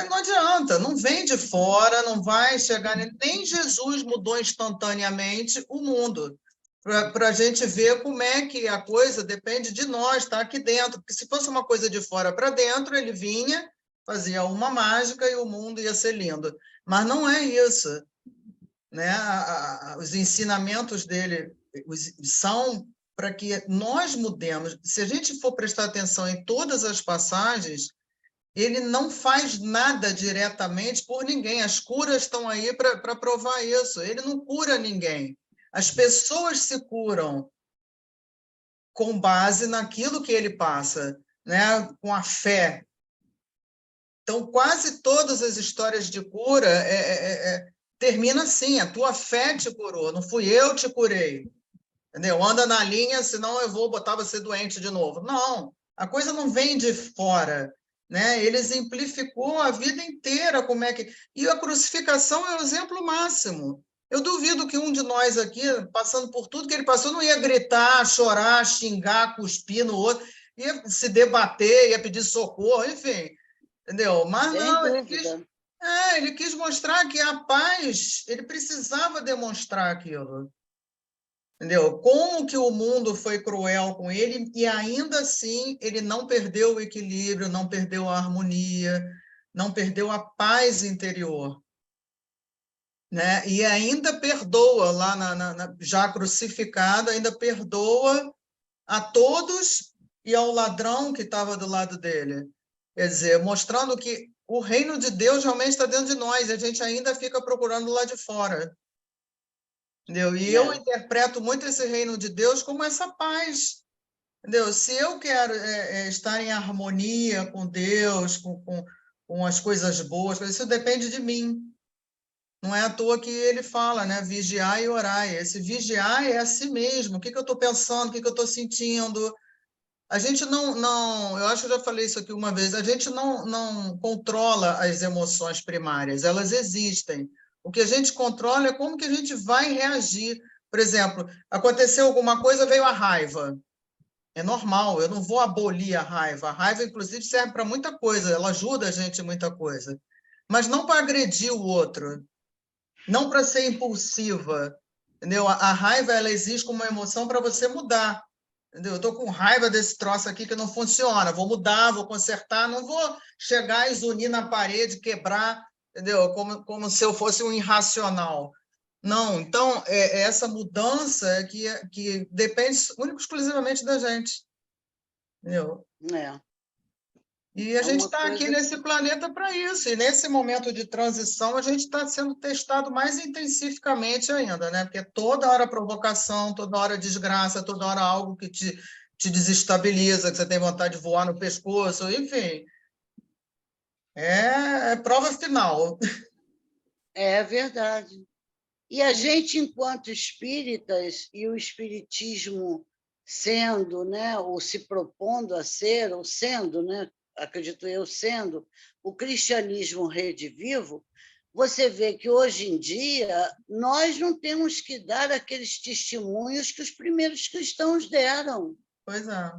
Speaker 1: não adianta, não vem de fora, não vai chegar. Nem Jesus mudou instantaneamente o mundo, para a gente ver como é que a coisa depende de nós, está aqui dentro. Porque se fosse uma coisa de fora para dentro, ele vinha, fazia uma mágica e o mundo ia ser lindo. Mas não é isso, né? Os ensinamentos dele são para que nós mudemos. Se a gente for prestar atenção em todas as passagens, ele não faz nada diretamente por ninguém. As curas estão aí para provar isso. Ele não cura ninguém. As pessoas se curam com base naquilo que ele passa, né? Com a fé. Então, quase todas as histórias de cura terminam assim: a tua fé te curou, não fui eu que te curei. Entendeu? Anda na linha, senão eu vou botar você doente de novo. Não, a coisa não vem de fora. né? Ele exemplificou a vida inteira como é que... E a crucificação é o exemplo máximo. Eu duvido que um de nós aqui, passando por tudo que ele passou, não ia gritar, chorar, xingar, cuspir no outro, ia se debater, ia pedir socorro, enfim, entendeu? Mas
Speaker 4: Sem
Speaker 1: não,
Speaker 4: dúvida.
Speaker 1: ele quis mostrar que a paz, ele precisava demonstrar aquilo. Entendeu? Como que o mundo foi cruel com ele e ainda assim ele não perdeu o equilíbrio, não perdeu a harmonia, não perdeu a paz interior, né? E ainda perdoa lá já crucificado, ainda perdoa a todos e ao ladrão que estava do lado dele. Quer dizer, mostrando que o reino de Deus realmente está dentro de nós, a gente ainda fica procurando lá de fora. Entendeu? E eu interpreto muito esse reino de Deus como essa paz. Entendeu? Se eu quero estar em harmonia com Deus, com as coisas boas, isso depende de mim. Não é à toa que ele fala, né? Vigiar e orar. Esse vigiar é a si mesmo. O que eu estou pensando, o que eu estou sentindo. A gente não, eu acho que eu já falei isso aqui uma vez, a gente não controla as emoções primárias, elas existem. O que a gente controla é como que a gente vai reagir. Por exemplo, aconteceu alguma coisa, veio a raiva. É normal, eu não vou abolir a raiva. A raiva, inclusive, serve para muita coisa, ela ajuda a gente em muita coisa. Mas não para agredir o outro, não para ser impulsiva. Entendeu? A raiva, ela existe como uma emoção para você mudar. Entendeu? Eu estou com raiva desse troço aqui que não funciona. Vou mudar, vou consertar, não vou chegar e zunir na parede, quebrar, entendeu? Como se eu fosse um irracional. Não, então, essa mudança que depende única e exclusivamente da gente. Entendeu? E a gente está aqui nesse planeta para isso. E nesse momento de transição, a gente está sendo testado mais intensificamente ainda, né? Porque toda hora provocação, toda hora desgraça, toda hora algo que te desestabiliza, que você tem vontade de voar no pescoço, enfim. É prova final.
Speaker 4: É verdade. E a gente, enquanto espíritas, e o espiritismo sendo, né, ou se propondo a ser, ou sendo, né, acredito eu, sendo o cristianismo redivivo, você vê que, hoje em dia, nós não temos que dar aqueles testemunhos que os primeiros cristãos deram.
Speaker 1: Pois é.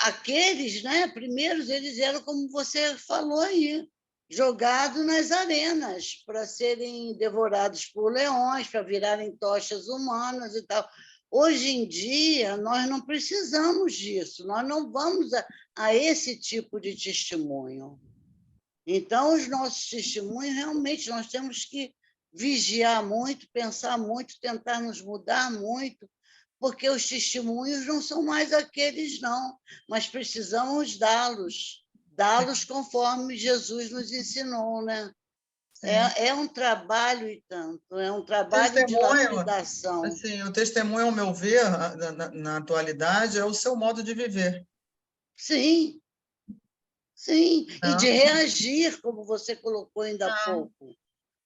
Speaker 4: Aqueles, né, primeiros, eles eram, como você falou aí, jogados nas arenas para serem devorados por leões, para virarem tochas humanas e tal. Hoje em dia, nós não precisamos disso, nós não vamos a esse tipo de testemunho. Então, os nossos testemunhos, realmente, nós temos que vigiar muito, pensar muito, tentar nos mudar muito, porque os testemunhos não são mais aqueles, não, mas precisamos dá-los conforme Jesus nos ensinou, né? É um trabalho e tanto, é um trabalho de lapidação.
Speaker 1: Assim, o testemunho, ao meu ver, na atualidade, é o seu modo de viver.
Speaker 4: Sim, sim, e de reagir, como você colocou ainda há pouco.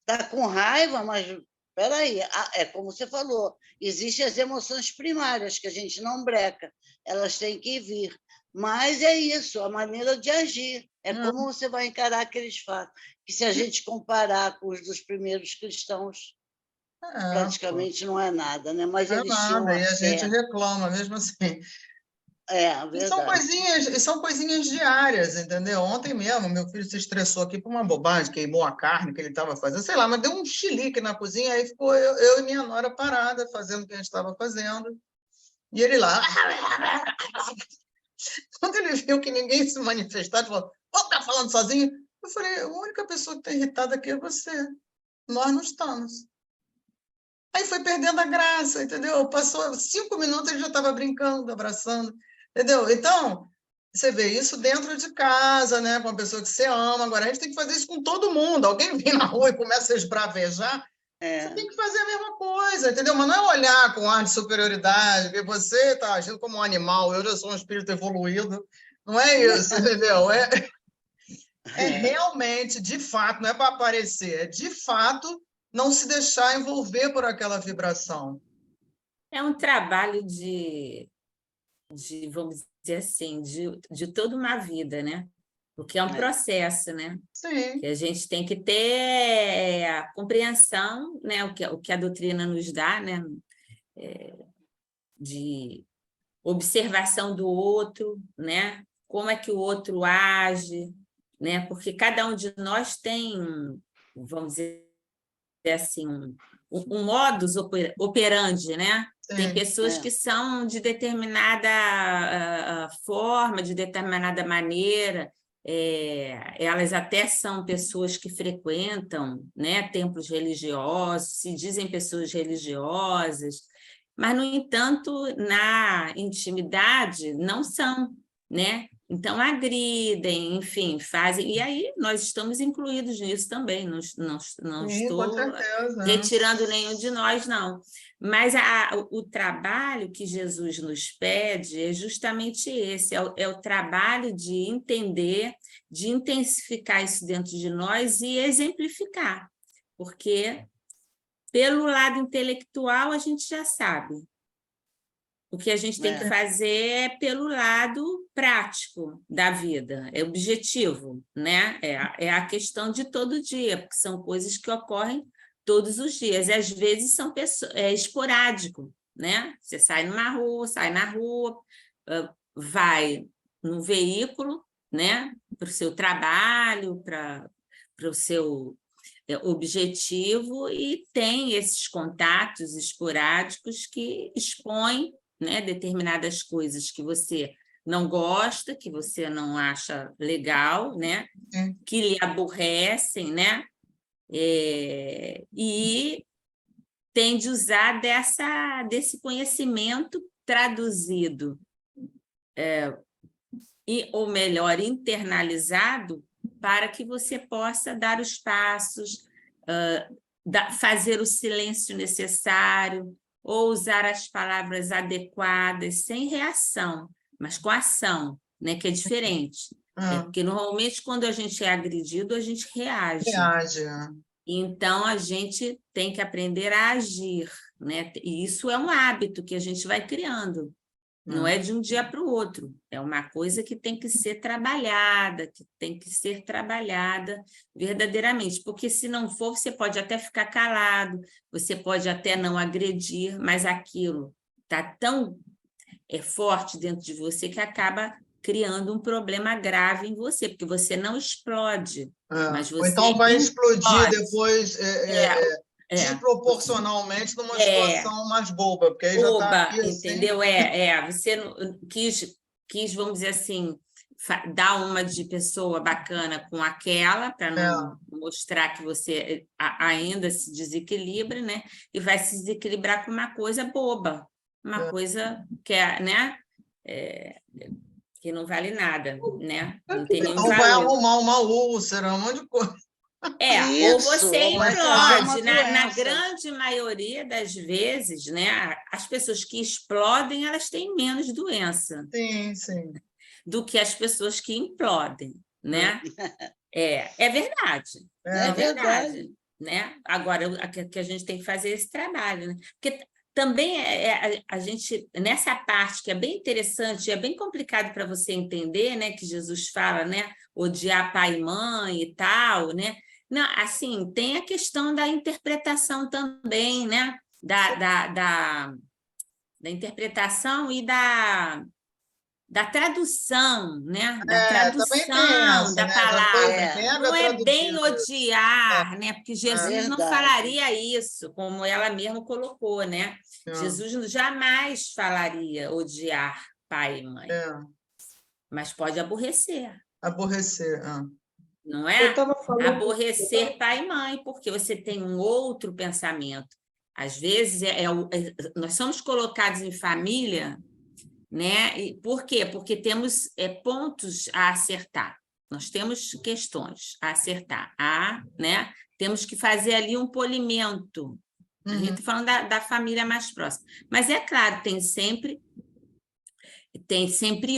Speaker 4: Está com raiva, mas espera aí, é como você falou, existem as emoções primárias que a gente não breca, elas têm que vir. Mas é isso, a maneira de agir. É como você vai encarar aqueles fatos, que se a gente comparar com os dos primeiros cristãos, praticamente não é nada, né? Mas eles tinham
Speaker 1: nada, e a gente reclama, mesmo assim.
Speaker 4: Verdade.
Speaker 1: São coisinhas diárias, entendeu? Ontem mesmo, meu filho se estressou aqui por uma bobagem, queimou a carne que ele estava fazendo, sei lá, mas deu um chilique na cozinha, aí ficou eu e minha nora parada, fazendo o que a gente estava fazendo, e ele lá... Quando ele viu que ninguém se manifestava, ele falou, tá falando sozinho? Eu falei, a única pessoa que está irritada aqui é você, nós não estamos. Aí foi perdendo a graça, entendeu? Passou 5 minutos, ele já estava brincando, abraçando, entendeu? Então, você vê isso dentro de casa, né? Com uma pessoa que você ama. Agora, a gente tem que fazer isso com todo mundo. Alguém vem na rua e começa a esbravejar, você tem que fazer a mesma coisa, entendeu? Mas não é olhar com ar de superioridade, que você está agindo como um animal, eu já sou um espírito evoluído. Não é isso, entendeu? É realmente, de fato, não é para aparecer, é de fato não se deixar envolver por aquela vibração.
Speaker 3: É um trabalho vamos dizer assim, de toda uma vida, né? Porque é um processo, né?
Speaker 1: Sim.
Speaker 3: Que a gente tem que ter a compreensão, né? O que a doutrina nos dá, né? De observação do outro, né? Como é que o outro age, né? Porque cada um de nós tem, vamos dizer assim, um modus operandi, né? Tem
Speaker 1: Sim.
Speaker 3: pessoas que são de determinada forma, de determinada maneira, elas até são pessoas que frequentam, né, templos religiosos, se dizem pessoas religiosas, mas, no entanto, na intimidade, não são, né? Então, agridem, enfim, fazem. E aí, nós estamos incluídos nisso também, não
Speaker 1: Sim, com
Speaker 3: estou
Speaker 1: certeza.
Speaker 3: retirando nenhum de nós, não. Mas o trabalho que Jesus nos pede é justamente esse, é o trabalho de entender, de intensificar isso dentro de nós e exemplificar, porque pelo lado intelectual a gente já sabe. O que a gente tem que fazer é pelo lado prático da vida, é objetivo, né? É a questão de todo dia, porque são coisas que ocorrem todos os dias, e às vezes são esporádico, né? Você sai na rua, vai no veículo, né? Para o seu trabalho, para o seu objetivo, e tem esses contatos esporádicos que expõem, né, determinadas coisas que você não gosta, que você não acha legal, né, que lhe aborrecem, né, e tem de usar desse conhecimento traduzido, ou melhor, internalizado, para que você possa dar os passos, fazer o silêncio necessário, ou usar as palavras adequadas, sem reação, mas com ação, né, que é diferente. Porque, normalmente, quando a gente é agredido, a gente reage. Então, a gente tem que aprender a agir, né? E isso é um hábito que a gente vai criando. Não é de um dia para o outro, é uma coisa que tem que ser trabalhada, verdadeiramente, porque se não for, você pode até ficar calado, você pode até não agredir, mas aquilo está tão forte dentro de você que acaba criando um problema grave em você, porque você não explode, mas você
Speaker 1: Ou então vai explodir
Speaker 3: implode.
Speaker 1: depois desproporcionalmente numa situação mais boba, porque aí já está aqui assim...
Speaker 3: Entendeu? Você quis, vamos dizer assim, dar uma de pessoa bacana com aquela, para não mostrar que você ainda se desequilibra, né? E vai se desequilibrar com uma coisa boba, uma coisa que né? Que não vale nada, né? Não tem nenhum valor.
Speaker 1: Vai arrumar uma úlcera, um monte de coisa.
Speaker 3: Ou você implode. Na grande maioria das vezes, né, as pessoas que explodem, elas têm menos doença do que as pessoas que implodem, né? É verdade. É verdade. Né? Agora, que a gente tem que fazer esse trabalho, né? Porque também a gente, nessa parte que é bem interessante, é bem complicado para você entender, né, que Jesus fala, né, odiar pai e mãe e tal, né? Não, assim, tem a questão da interpretação também, né? Da interpretação e da tradução, né? Da tradução da palavra. Não é bem odiar, né? Porque Jesus não falaria isso, como ela mesma colocou, né? Jesus jamais falaria odiar pai e mãe. Mas pode aborrecer. Não é? Aborrecer pai e mãe, porque você tem um outro pensamento. Às vezes, nós somos colocados em família, né? E por quê? Porque temos pontos a acertar. Nós temos questões a acertar, né? Temos que fazer ali um polimento. A gente está falando da família mais próxima. Mas, é claro, tem sempre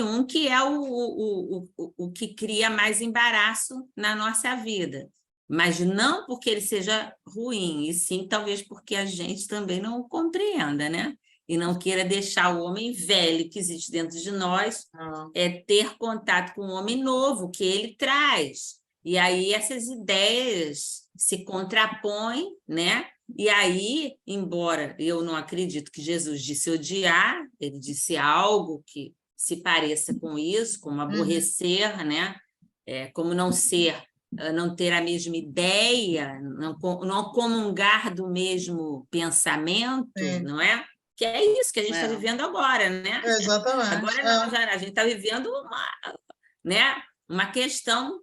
Speaker 3: um que é o que cria mais embaraço na nossa vida. Mas não porque ele seja ruim, e sim talvez porque a gente também não o compreenda, né? e não queira deixar o homem velho que existe dentro de nós
Speaker 1: Ah,
Speaker 3: ter contato com o homem novo que ele traz. E aí essas ideias se contrapõem, né? E aí, embora eu não acredito que Jesus disse odiar, ele disse algo que se pareça com isso, como aborrecer, né? Como não ter a mesma ideia, não comungar do mesmo pensamento,
Speaker 1: sim.
Speaker 3: não é? Que é isso que a gente está vivendo agora, né?
Speaker 1: Exatamente.
Speaker 3: Agora não, a gente está vivendo né, uma questão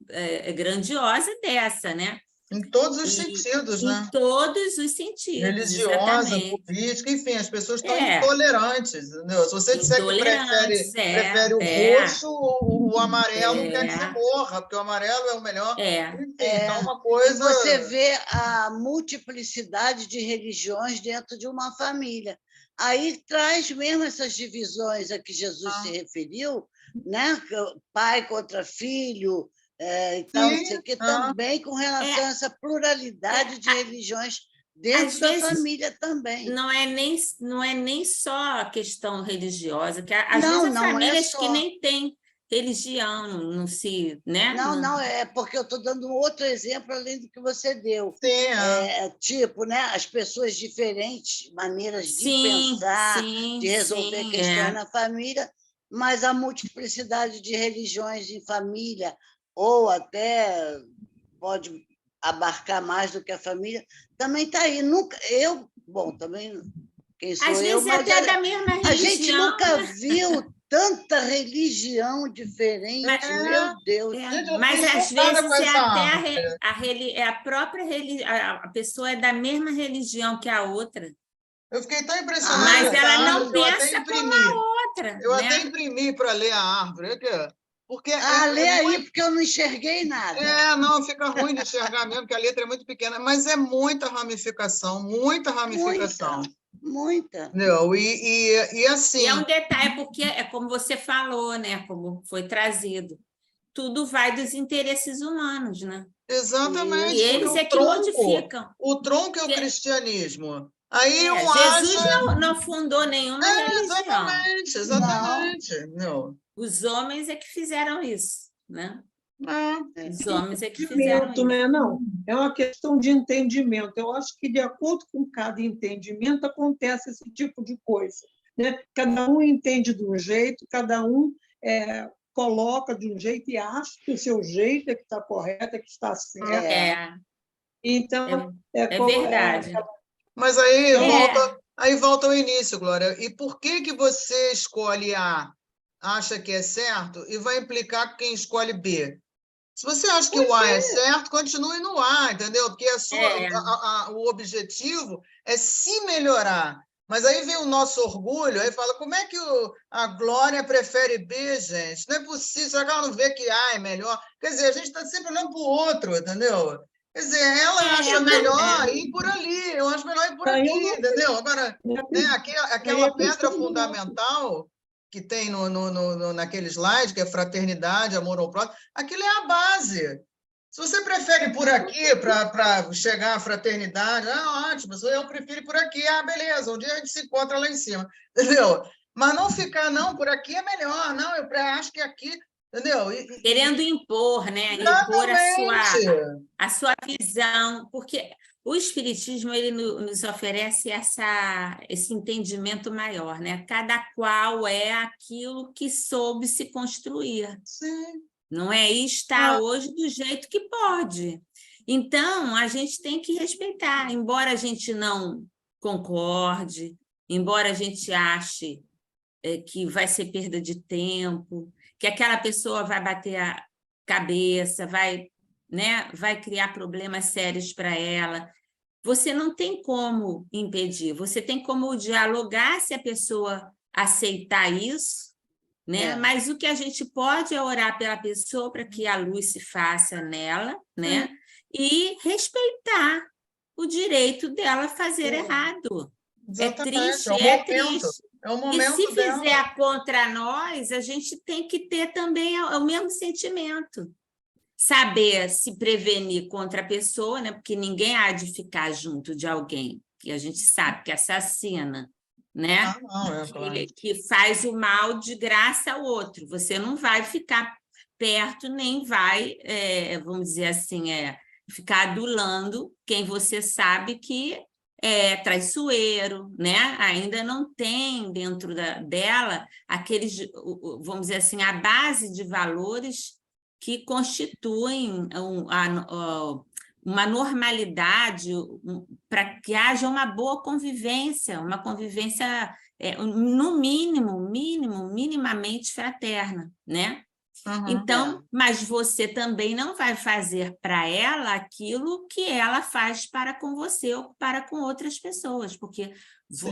Speaker 3: grandiosa dessa, né?
Speaker 1: Em todos os
Speaker 3: E,
Speaker 1: sentidos,
Speaker 3: em
Speaker 1: né?
Speaker 3: todos os sentidos,
Speaker 1: Religiosa,
Speaker 3: exatamente.
Speaker 1: política, enfim, as pessoas estão
Speaker 3: É,
Speaker 1: intolerantes, entendeu? Se você disser que
Speaker 3: intolerantes,
Speaker 1: prefere o roxo, o amarelo quer que você morra, porque o amarelo é o melhor. Enfim, então é uma coisa...
Speaker 4: Você vê a multiplicidade de religiões dentro de uma família. Aí traz mesmo essas divisões a que Jesus se referiu, né? Pai contra filho, então, não sei o que, também com relação a essa pluralidade de religiões dentro da família também.
Speaker 3: Não é nem só a questão religiosa, que às
Speaker 4: Não,
Speaker 3: vezes há
Speaker 4: não é
Speaker 3: famílias
Speaker 4: só.
Speaker 3: que nem têm religião, não se, né?
Speaker 4: Não, é porque eu estou dando outro exemplo além do que você deu.
Speaker 1: Sim,
Speaker 4: Tipo, né, as pessoas diferentes, maneiras de pensar, de resolver questões na família, mas a multiplicidade de religiões em família, ou até pode abarcar mais do que a família, também está aí. Também, quem sou
Speaker 3: Às
Speaker 4: eu,
Speaker 3: vezes
Speaker 4: mas
Speaker 3: até da mesma religião.
Speaker 4: a gente nunca viu tanta religião diferente, meu Deus.
Speaker 3: Mas às vezes até a própria religião, a pessoa é da mesma religião que a outra.
Speaker 1: eu fiquei tão impressionada.
Speaker 3: Mas ela não pensa como a outra.
Speaker 1: Eu até imprimi para ler a árvore. Porque
Speaker 4: lê aí, porque eu não enxerguei nada.
Speaker 1: Não, fica ruim de enxergar mesmo, porque a letra é muito pequena, mas é muita ramificação, muita ramificação.
Speaker 4: Muita.
Speaker 1: Entendeu? E assim...
Speaker 3: E é um detalhe, porque é como você falou, né? Como foi trazido. Tudo vai dos interesses humanos, né?
Speaker 1: Exatamente.
Speaker 3: E eles é que modificam.
Speaker 1: O tronco é o cristianismo. Aí
Speaker 3: Jesus não fundou nenhuma religião.
Speaker 1: Exatamente. Não.
Speaker 3: Os homens é que fizeram isso, né? Os homens é que
Speaker 2: fizeram
Speaker 3: isso.
Speaker 2: Né? Não, é uma questão de entendimento. Eu acho que, de acordo com cada entendimento, acontece esse tipo de coisa. Né? Cada um entende de um jeito, cada um coloca de um jeito e acha que o seu jeito é que está correto, é que está certo. Então,
Speaker 3: é verdade.
Speaker 1: Mas aí volta ao início, Glória. E por que você escolhe A, acha que é certo, e vai implicar com quem escolhe B? Se você acha que o A é certo, continue no A, entendeu? Porque o objetivo é se melhorar. Mas aí vem o nosso orgulho, aí fala, como é que a Glória prefere B, gente? Não é possível, será que ela não vê que A é melhor? Quer dizer, a gente está sempre olhando para o outro, entendeu? Quer dizer, ela acha melhor ir por ali, eu acho melhor ir por aqui, entendeu? Agora, né, aquela pedra fundamental que tem naquele slide, que é fraternidade, amor ao próximo, aquilo é a base. Se você prefere por aqui para chegar à fraternidade, ótimo, eu prefiro por aqui, beleza, um dia a gente se encontra lá em cima, entendeu? Mas não ficar, não, por aqui é melhor, não, eu acho que aqui, entendeu?
Speaker 3: Querendo impor, né? Impor a sua visão, porque o Espiritismo ele nos oferece esse entendimento maior, né? Cada qual é aquilo que soube se construir.
Speaker 1: Sim.
Speaker 3: Não é? E está hoje do jeito que pode. Então, a gente tem que respeitar, embora a gente não concorde, embora a gente ache que vai ser perda de tempo, que aquela pessoa vai bater a cabeça, vai criar problemas sérios para ela. Você não tem como impedir, você tem como dialogar se a pessoa aceitar isso, né? Mas o que a gente pode é orar pela pessoa para que a luz se faça nela, né? E respeitar o direito dela fazer errado.
Speaker 1: Exatamente.
Speaker 3: É triste.
Speaker 1: É o momento
Speaker 3: e se
Speaker 1: dela.
Speaker 3: fizer contra nós, a gente tem que ter também o mesmo sentimento. Saber se prevenir contra a pessoa, né? Porque ninguém há de ficar junto de alguém que a gente sabe que assassina, né?
Speaker 1: Não, claro.
Speaker 3: Que faz o mal de graça ao outro. Você não vai ficar perto, nem vai, vamos dizer assim, ficar adulando quem você sabe que é traiçoeiro, né? Ainda não tem dentro dela aqueles, vamos dizer assim, a base de valores que constituem uma normalidade para que haja uma boa convivência, uma convivência, no minimamente fraterna, né? Então, mas você também não vai fazer para ela aquilo que ela faz para com você ou para com outras pessoas, porque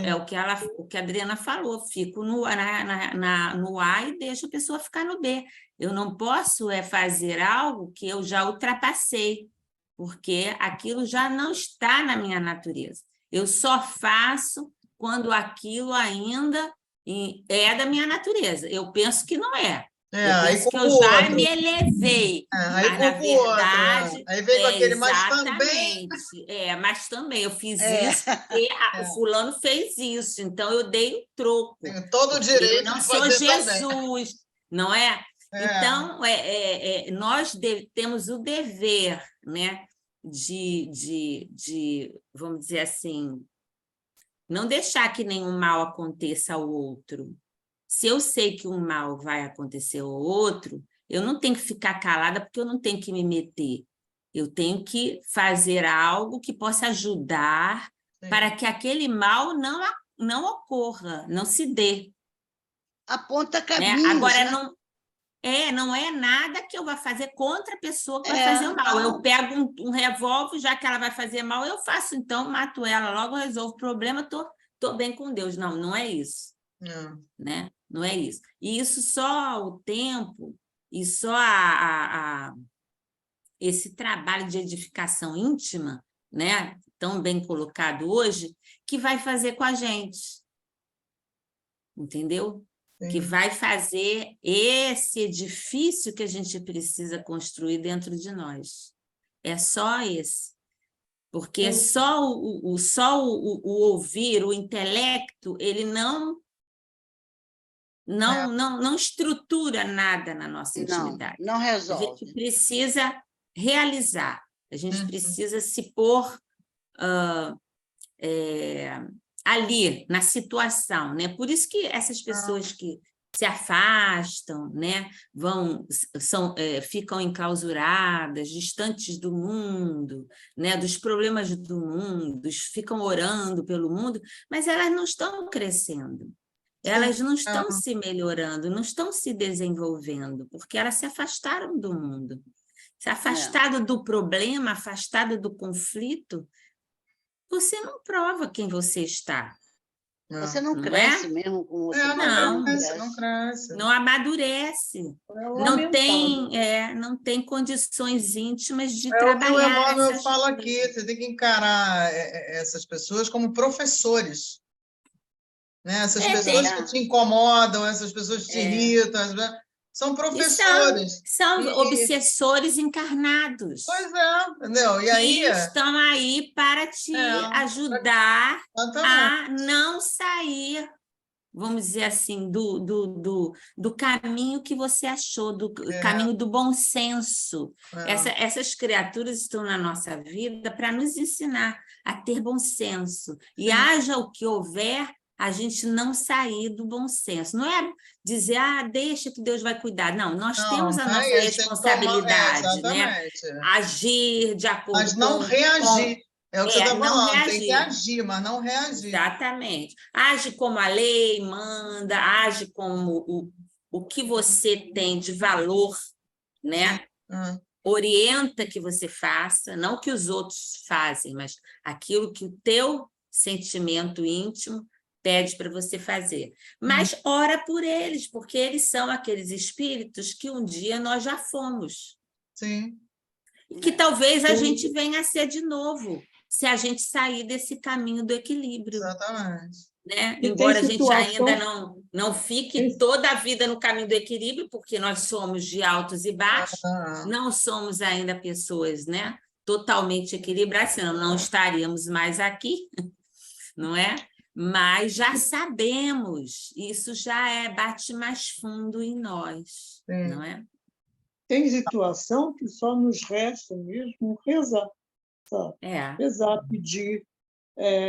Speaker 3: é o que a Adriana falou, fico no A e deixo a pessoa ficar no B. Eu não posso fazer algo que eu já ultrapassei, porque aquilo já não está na minha natureza. Eu só faço quando aquilo ainda é da minha natureza. Eu penso que não é. Eu penso que eu já me elevei, mas na verdade...
Speaker 1: Aí vem com aquele,
Speaker 3: exatamente, mas também eu fiz isso porque o fulano fez isso, então eu dei o troco.
Speaker 1: Tenho todo o direito
Speaker 3: de fazer. Eu não sou Jesus, não é? Então, nós temos o dever, né, de, vamos dizer assim, não deixar que nenhum mal aconteça ao outro. Se eu sei que um mal vai acontecer ao outro, eu não tenho que ficar calada porque eu não tenho que me meter. Eu tenho que fazer algo que possa ajudar para que aquele mal não ocorra, não se dê.
Speaker 4: Aponta caminhos,
Speaker 3: Agora,
Speaker 4: né?
Speaker 3: não é nada que eu vá fazer contra a pessoa que vai fazer mal. Não. Eu pego um revólver, já que ela vai fazer mal, eu faço, então, mato ela, logo resolvo o problema, tô bem com Deus. Não é isso. Né? Não é isso. E isso só o tempo e só esse trabalho de edificação íntima, né, tão bem colocado hoje, que vai fazer com a gente. Entendeu? Que vai fazer esse edifício que a gente precisa construir dentro de nós. É só esse. Porque só o ouvir, o intelecto, ele não estrutura nada na nossa intimidade.
Speaker 4: Não resolve.
Speaker 3: A gente precisa realizar, a gente precisa se pôr ali, na situação, né? Por isso que essas pessoas que se afastam, né? Ficam enclausuradas, distantes do mundo, né? Dos problemas do mundo, ficam orando pelo mundo, mas elas não estão crescendo. Elas não estão se melhorando, não estão se desenvolvendo, porque elas se afastaram do mundo. Se afastado do problema, afastado do conflito, você não prova quem você está.
Speaker 4: Você não cresce mesmo com você.
Speaker 1: Não cresce.
Speaker 3: Não amadurece. Não tem condições íntimas de trabalhar.
Speaker 1: O que o Emmanuel fala aqui, você tem que encarar essas pessoas como professores. Né? Essas pessoas que te incomodam, essas pessoas que te irritam, são professores.
Speaker 3: São obsessores encarnados.
Speaker 1: Pois é, entendeu? E aí
Speaker 3: estão aí para te ajudar a não sair, vamos dizer assim, do caminho que você achou, do caminho do bom senso. Essas criaturas estão na nossa vida para nos ensinar a ter bom senso. E haja o que houver, a gente não sair do bom senso. Não é dizer, deixa que Deus vai cuidar. Não, nós temos a nossa responsabilidade, né? Agir de acordo
Speaker 1: mas não reagir. É o que você está falando, tem que agir, mas não reagir.
Speaker 3: Exatamente. Age como a lei manda, age como o que você tem de valor, né? Orienta que você faça, não o que os outros fazem, mas aquilo que o teu sentimento íntimo pede para você fazer. Mas ora por eles, porque eles são aqueles espíritos que um dia nós já fomos.
Speaker 1: Sim.
Speaker 3: E que talvez a gente venha a ser de novo, se a gente sair desse caminho do equilíbrio.
Speaker 1: Exatamente.
Speaker 3: Né? Embora a gente ainda não fique toda a vida no caminho do equilíbrio, porque nós somos de altos e baixos, não somos ainda pessoas, né, totalmente equilibradas, senão não estaríamos mais aqui, não é? mas já sabemos, isso já bate mais fundo em nós, não é?
Speaker 2: Tem situação que só nos resta mesmo rezar, sabe? Rezar, pedir,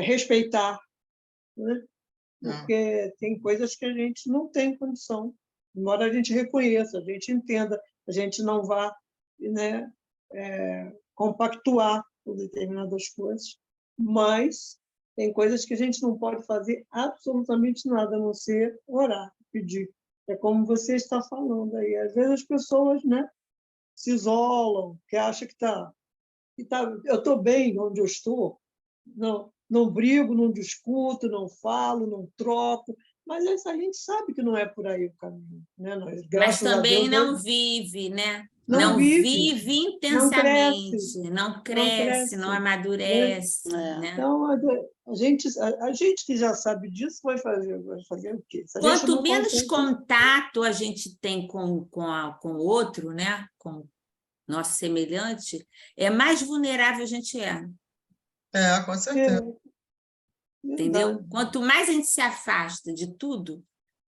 Speaker 2: respeitar, né? Porque tem coisas que a gente não tem condição, embora a gente reconheça, a gente entenda, a gente não vá, né, compactuar com determinadas coisas, mas tem coisas que a gente não pode fazer absolutamente nada, a não ser orar, pedir. É como você está falando aí. Às vezes as pessoas, né, se isolam, que acham que eu estou bem onde eu estou, não brigo, não discuto, não falo, não troco, mas a gente sabe que não é por aí o caminho, né?
Speaker 3: Mas também não vive, né? Não vive intensamente, não cresce, não amadurece. Né?
Speaker 2: Então, a gente que já sabe disso vai fazer o quê?
Speaker 3: Quanto menos contato a gente tem com o outro, né? Com nosso semelhante, mais vulnerável a gente é.
Speaker 1: Com certeza.
Speaker 3: Entendeu? Quanto mais a gente se afasta de tudo,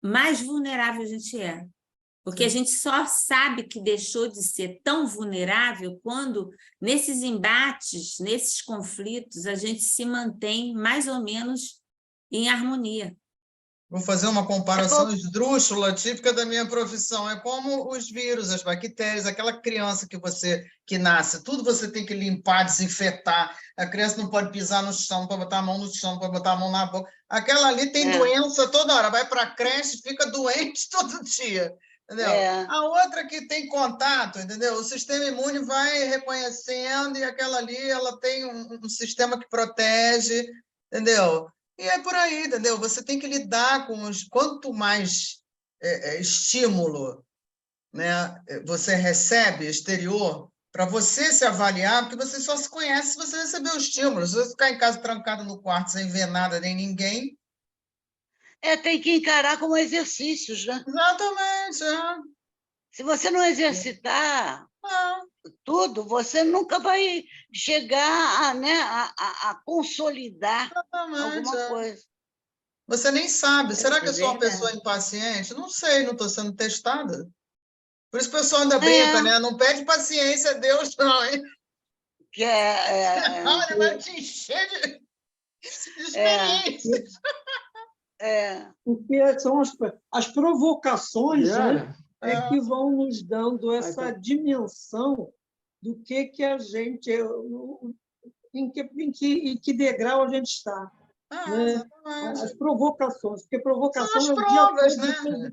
Speaker 3: mais vulnerável a gente é. Porque a gente só sabe que deixou de ser tão vulnerável quando, nesses embates, nesses conflitos, a gente se mantém mais ou menos em harmonia.
Speaker 1: Vou fazer uma comparação esdrúxula, típica da minha profissão. É como os vírus, as bactérias, aquela criança que nasce, tudo você tem que limpar, desinfetar. A criança não pode pisar no chão, não pode botar a mão no chão, não pode botar a mão na boca. Aquela ali tem doença toda hora, vai para a creche, fica doente todo dia. Entendeu? A outra que tem contato, entendeu? O sistema imune vai reconhecendo e aquela ali ela tem um sistema que protege, entendeu? E é por aí, entendeu? Você tem que lidar com quanto mais estímulo, né, você recebe exterior para você se avaliar, porque você só se conhece se você receber o estímulo. Se você ficar em casa trancado no quarto sem ver nada nem ninguém.
Speaker 4: Tem que encarar como exercícios, né?
Speaker 1: Exatamente.
Speaker 4: Se você não exercitar tudo, você nunca vai chegar a consolidar alguma coisa.
Speaker 1: Você nem sabe. Será que eu sou uma pessoa impaciente? Não sei, não estou sendo testada. Por isso o pessoal ainda brinca, né? Não pede paciência a Deus, não, hein? Não, ele vai te encher de experiências.
Speaker 2: Porque são as provocações, né, que vão nos dando essa dimensão do que a gente... em que degrau a gente está. Né? As provocações, porque provocação é o dia todo, né?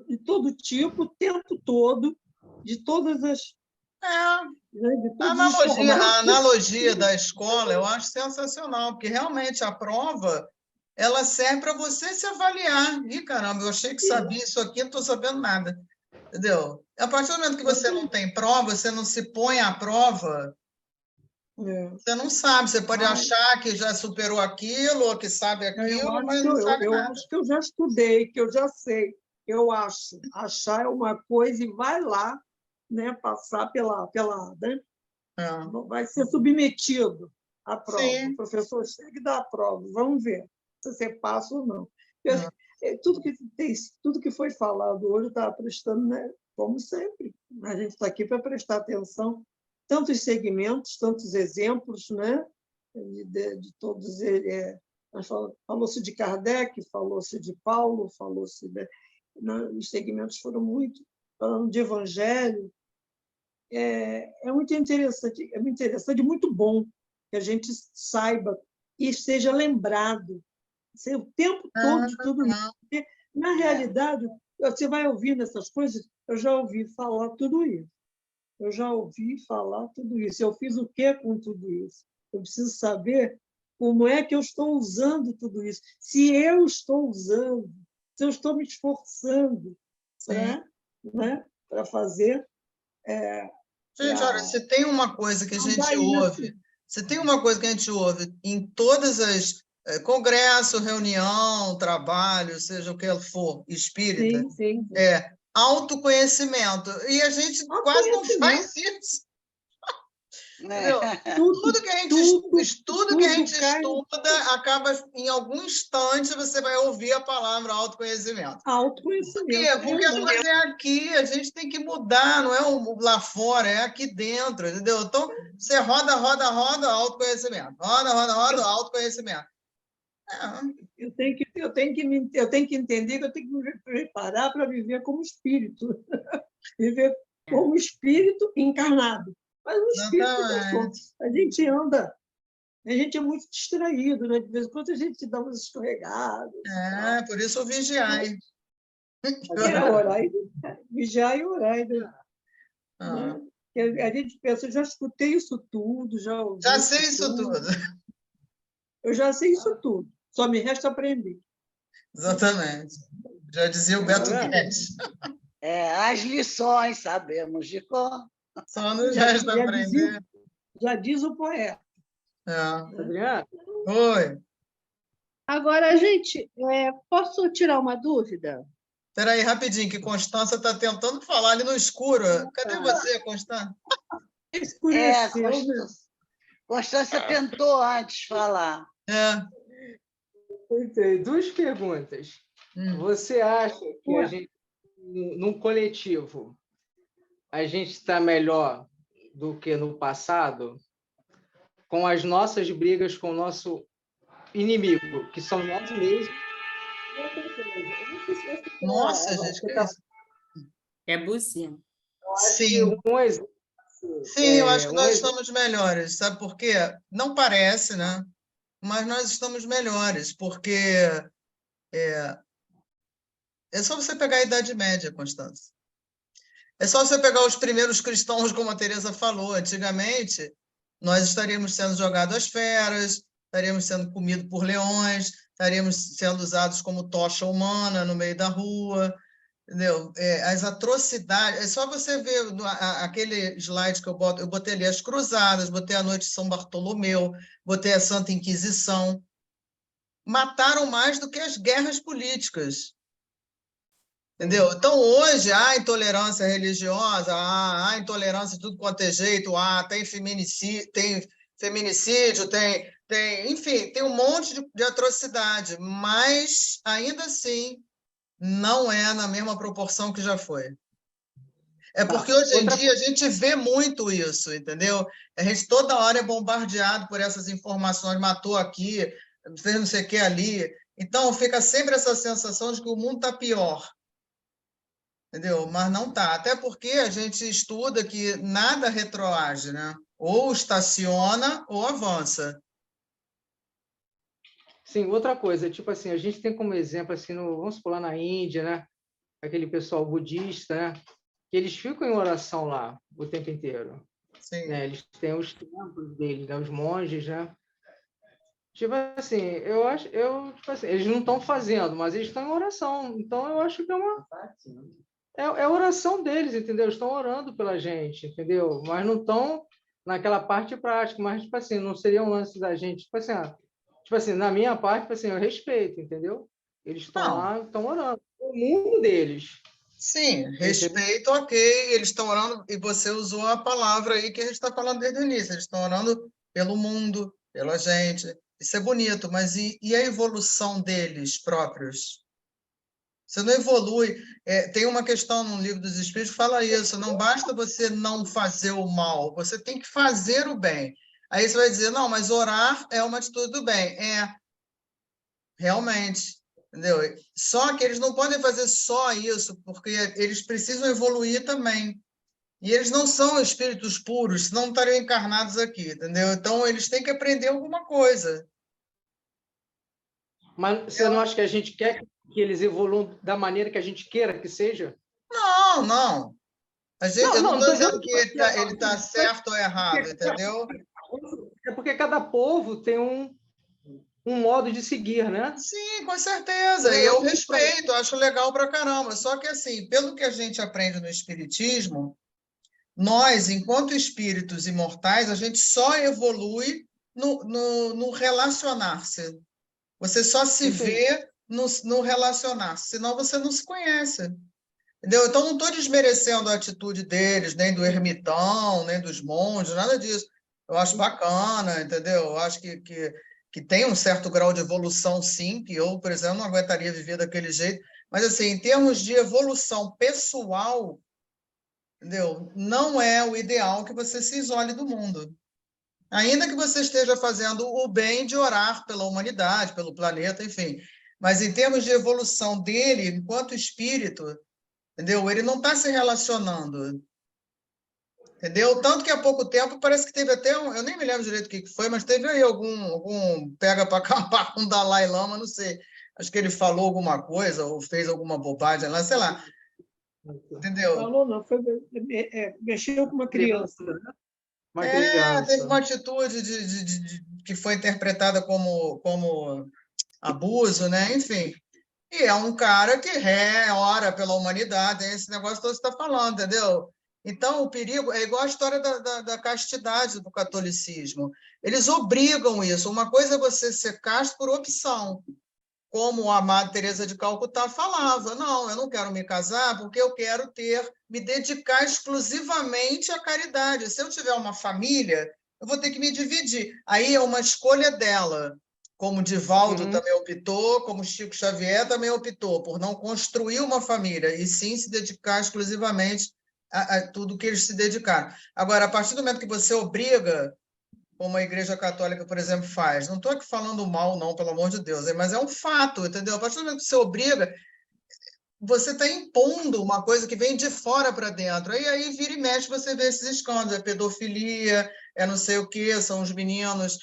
Speaker 2: de todo tipo, o tempo todo, de todas as...
Speaker 1: A analogia da escola eu acho sensacional, porque realmente a prova ela serve para você se avaliar. Ih, caramba, eu achei que sabia isso aqui, não estou sabendo nada. Entendeu? A partir do momento que você não tem prova, você não se põe à prova, você não sabe. Você pode achar que já superou aquilo, ou que sabe aquilo, mas não sabe nada.
Speaker 2: Eu acho que eu já estudei, que eu já sei. Eu acho. Achar é uma coisa e vai lá, né, passar pela né? Vai ser submetido à prova. Sim. O professor chega e dá a prova. Vamos ver se você passa ou não. Tudo que foi falado hoje eu estava prestando, né, como sempre. A gente está aqui para prestar atenção. Tantos segmentos, tantos exemplos, né, de todos eles. Falou-se de Kardec, falou-se de Paulo, falou-se... Os segmentos foram muito... Falando de Evangelho. É muito interessante, muito bom que a gente saiba e seja lembrado o tempo todo de tudo isso. Porque, na realidade, você vai ouvindo essas coisas, eu já ouvi falar tudo isso. Eu fiz o que com tudo isso? Eu preciso saber como é que eu estou usando tudo isso. Se eu estou usando, se eu estou me esforçando para fazer...
Speaker 1: Gente, olha, se tem uma coisa que a gente ouve, em todas as congresso, reunião, trabalho, seja o que for, espírita, autoconhecimento. E a gente quase não faz isso. Entendeu?
Speaker 2: Tudo,
Speaker 1: Tudo que a gente
Speaker 2: tudo,
Speaker 1: estuda, que a gente
Speaker 2: cai
Speaker 1: estuda, acaba, em algum instante, você vai ouvir a palavra autoconhecimento. Por
Speaker 2: autoconhecimento.
Speaker 1: quê? Porque a coisa é aqui, a gente tem que mudar, não é lá fora, é aqui dentro, entendeu? Então, você roda, autoconhecimento. Roda, autoconhecimento.
Speaker 2: Eu tenho que entender que eu tenho que me preparar para viver como espírito. Viver como espírito encarnado. Mas o espírito não. A gente anda, a gente é muito distraído, né? De vez em quando a gente dá umas escorregadas.
Speaker 1: Por isso o vigiai.
Speaker 2: Orai, vigiar e orar. Né? A gente pensa, eu já escutei isso tudo, já ouvi
Speaker 1: Já sei isso tudo.
Speaker 2: Eu já sei isso tudo, só me resta aprender.
Speaker 1: Exatamente. Já dizia o Beto Guedes.
Speaker 4: As lições sabemos de cor.
Speaker 1: Só nos resta aprender.
Speaker 2: Já diz o poeta.
Speaker 5: Adriana?
Speaker 1: Oi.
Speaker 5: Agora, gente, posso tirar uma dúvida?
Speaker 1: Espera aí, rapidinho, que Constância está tentando falar ali no escuro. Cadê você, Constância?
Speaker 2: Escureceu,
Speaker 4: Constância tentou antes falar.
Speaker 5: Tem duas perguntas. Você acha que a gente, num coletivo, a gente está melhor do que no passado com as nossas brigas com o nosso inimigo, que são nós mesmos?
Speaker 1: Nossa, gente, que isso?
Speaker 3: É buzina.
Speaker 1: Sim. Sim, eu acho que nós estamos melhores. Sabe por quê? Não parece, né? Mas nós estamos melhores, porque é só você pegar a Idade Média, Constância. É só você pegar os primeiros cristãos, como a Teresa falou. Antigamente, nós estaríamos sendo jogados às feras, estaríamos sendo comidos por leões, estaríamos sendo usados como tocha humana no meio da rua, entendeu? As atrocidades. É só você ver aquele slide que eu botei ali as cruzadas, botei a Noite de São Bartolomeu, botei a Santa Inquisição. Mataram mais do que as guerras políticas. Entendeu? Então, hoje, há intolerância religiosa, há intolerância de tudo quanto é jeito, tem feminicídio, enfim, tem um monte de atrocidade, mas, ainda assim, não é na mesma proporção que já foi. É porque, hoje em dia, a gente vê muito isso, entendeu? A gente toda hora é bombardeado por essas informações, matou aqui, fez não sei o que ali. Então, fica sempre essa sensação de que o mundo está pior. Entendeu? Mas não está. Até porque a gente estuda que nada retroage, né? Ou estaciona ou avança.
Speaker 5: Sim, outra coisa, tipo assim, a gente tem como exemplo, assim, vamos supor lá na Índia, né? Aquele pessoal budista, né? Que eles ficam em oração lá o tempo inteiro.
Speaker 1: Sim.
Speaker 5: Né? Eles têm os templos deles, né? Os monges, né? Tipo assim, tipo assim, eles não estão fazendo, mas eles estão em oração. Então, eu acho que é a oração deles, entendeu? Estão orando pela gente, entendeu? Mas não estão naquela parte prática, mas, tipo assim, não seria um lance da gente, tipo assim, na minha parte, tipo assim, eu respeito, entendeu? Eles estão lá, estão orando. O mundo deles.
Speaker 1: Sim, respeito, ok, eles estão orando, e você usou a palavra aí que a gente está falando desde o início, eles estão orando pelo mundo, pela gente, isso é bonito, mas e a evolução deles próprios? Você não evolui. Tem uma questão no Livro dos Espíritos que fala isso, não basta você não fazer o mal, você tem que fazer o bem. Aí você vai dizer, não, mas orar é uma atitude do bem. Realmente, entendeu? Só que eles não podem fazer só isso, porque eles precisam evoluir também. E eles não são espíritos puros, senão não estariam encarnados aqui, entendeu? Então, eles têm que aprender alguma coisa.
Speaker 5: Mas você não acha que a gente quer que eles evoluam da maneira que a gente queira que seja?
Speaker 1: Não. Eu não estou dizendo que ele está certo ou errado, entendeu?
Speaker 5: É porque cada povo tem um modo de seguir, né?
Speaker 1: Sim, com certeza. E eu respeito, acho legal pra caramba. Só que, assim, pelo que a gente aprende no Espiritismo, nós, enquanto espíritos imortais, a gente só evolui no relacionar-se. Você só se vê no relacionar-se, senão você não se conhece. Entendeu? Então, não estou desmerecendo a atitude deles, nem do ermitão, nem dos monges, nada disso. eu acho bacana, entendeu? Eu acho que tem um certo grau de evolução, sim, que eu, por exemplo, não aguentaria viver daquele jeito. Mas, assim, em termos de evolução pessoal, entendeu? Não é o ideal que você se isole do mundo. Ainda que você esteja fazendo o bem de orar pela humanidade, pelo planeta, enfim. Mas em termos de evolução dele, enquanto espírito, entendeu? Ele não está se relacionando, entendeu? Tanto que há pouco tempo parece que teve até eu nem me lembro direito o que foi, mas teve aí algum pega para capar com o Dalai Lama, não sei. Acho que ele falou alguma coisa ou fez alguma bobagem lá, sei lá, entendeu?
Speaker 2: Falou, não, foi, mexeu com uma criança.
Speaker 5: Uma
Speaker 1: Teve
Speaker 5: criança.
Speaker 1: uma atitude que foi interpretada como abuso, né? Enfim. E é um cara que ora pela humanidade, é esse negócio todo que você está falando, entendeu? Então, o perigo é igual a história da castidade do catolicismo. Eles obrigam isso. Uma coisa é você ser casto por opção, como a Madre Teresa de Calcutá falava. Não, eu não quero me casar porque eu quero me dedicar exclusivamente à caridade. Se eu tiver uma família, eu vou ter que me dividir. Aí é uma escolha dela. Como Divaldo também optou, como Chico Xavier também optou, por não construir uma família, e sim se dedicar exclusivamente a tudo que eles se dedicaram. Agora, a partir do momento que você obriga, como a Igreja Católica, por exemplo, faz, não estou aqui falando mal, não, pelo amor de Deus, mas é um fato, entendeu? A partir do momento que você obriga, você está impondo uma coisa que vem de fora para dentro. Aí vira e mexe, você vê esses escândalos, é pedofilia, é não sei o quê, são os meninos,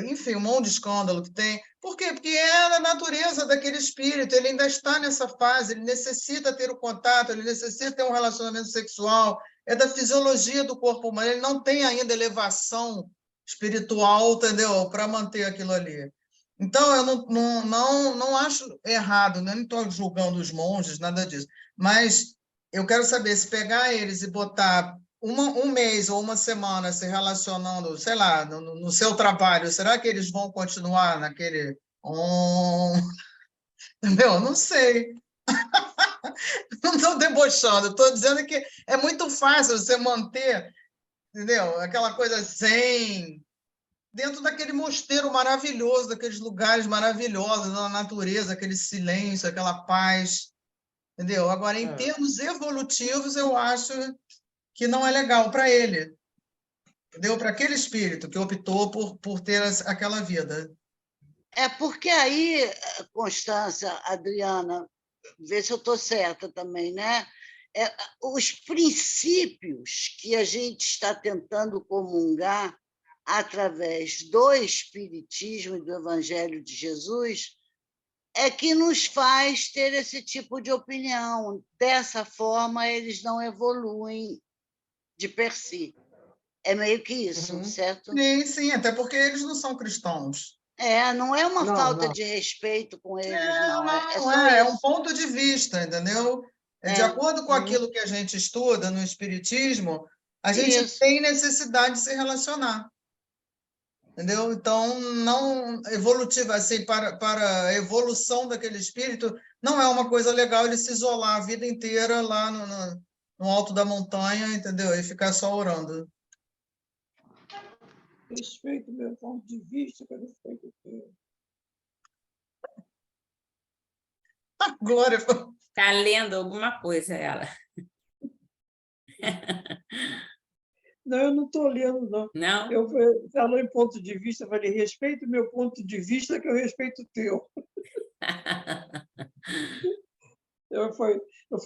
Speaker 1: enfim, um monte de escândalo que tem. Por quê? Porque é a natureza daquele espírito, ele ainda está nessa fase, ele necessita ter o contato, ele necessita ter um relacionamento sexual, é da fisiologia do corpo humano, ele não tem ainda elevação espiritual, entendeu? Para manter aquilo ali. Então, eu não acho errado, né? Não estou julgando os monges, nada disso. Mas eu quero saber se pegar eles e botar um mês ou uma semana se relacionando, sei lá, no seu trabalho, será que eles vão continuar naquele. Entendeu? Não sei. Não estou debochando, estou dizendo que é muito fácil você manter, entendeu? Aquela coisa zen, dentro daquele mosteiro maravilhoso, daqueles lugares maravilhosos da natureza, aquele silêncio, aquela paz, entendeu? Agora, em termos evolutivos, eu acho que não é legal para ele, entendeu? Para aquele espírito que optou por ter aquela vida.
Speaker 4: É porque aí, Constância, Adriana, vê se eu estou certa também, né? Os princípios que a gente está tentando comungar através do Espiritismo e do Evangelho de Jesus é que nos faz ter esse tipo de opinião. Dessa forma, eles não evoluem de per si. É meio que isso, certo?
Speaker 1: Sim, até porque eles não são cristãos.
Speaker 4: Não é uma falta de respeito com eles, não. É só
Speaker 1: é
Speaker 4: isso.
Speaker 1: um ponto de vista, entendeu? De acordo com aquilo que a gente estuda no Espiritismo, a gente tem necessidade de se relacionar. Entendeu? Então, não evolutiva, assim, para a evolução daquele espírito, não é uma coisa legal ele se isolar a vida inteira lá no alto da montanha, entendeu? E ficar só orando.
Speaker 2: Respeito o meu ponto de vista, que eu respeito o teu.
Speaker 1: Glória.
Speaker 3: Está lendo alguma coisa, ela.
Speaker 2: Não, eu não estou lendo, não.
Speaker 3: Não?
Speaker 2: Eu falou em ponto de vista, eu falei, respeito o meu ponto de vista, que eu respeito o teu. Eu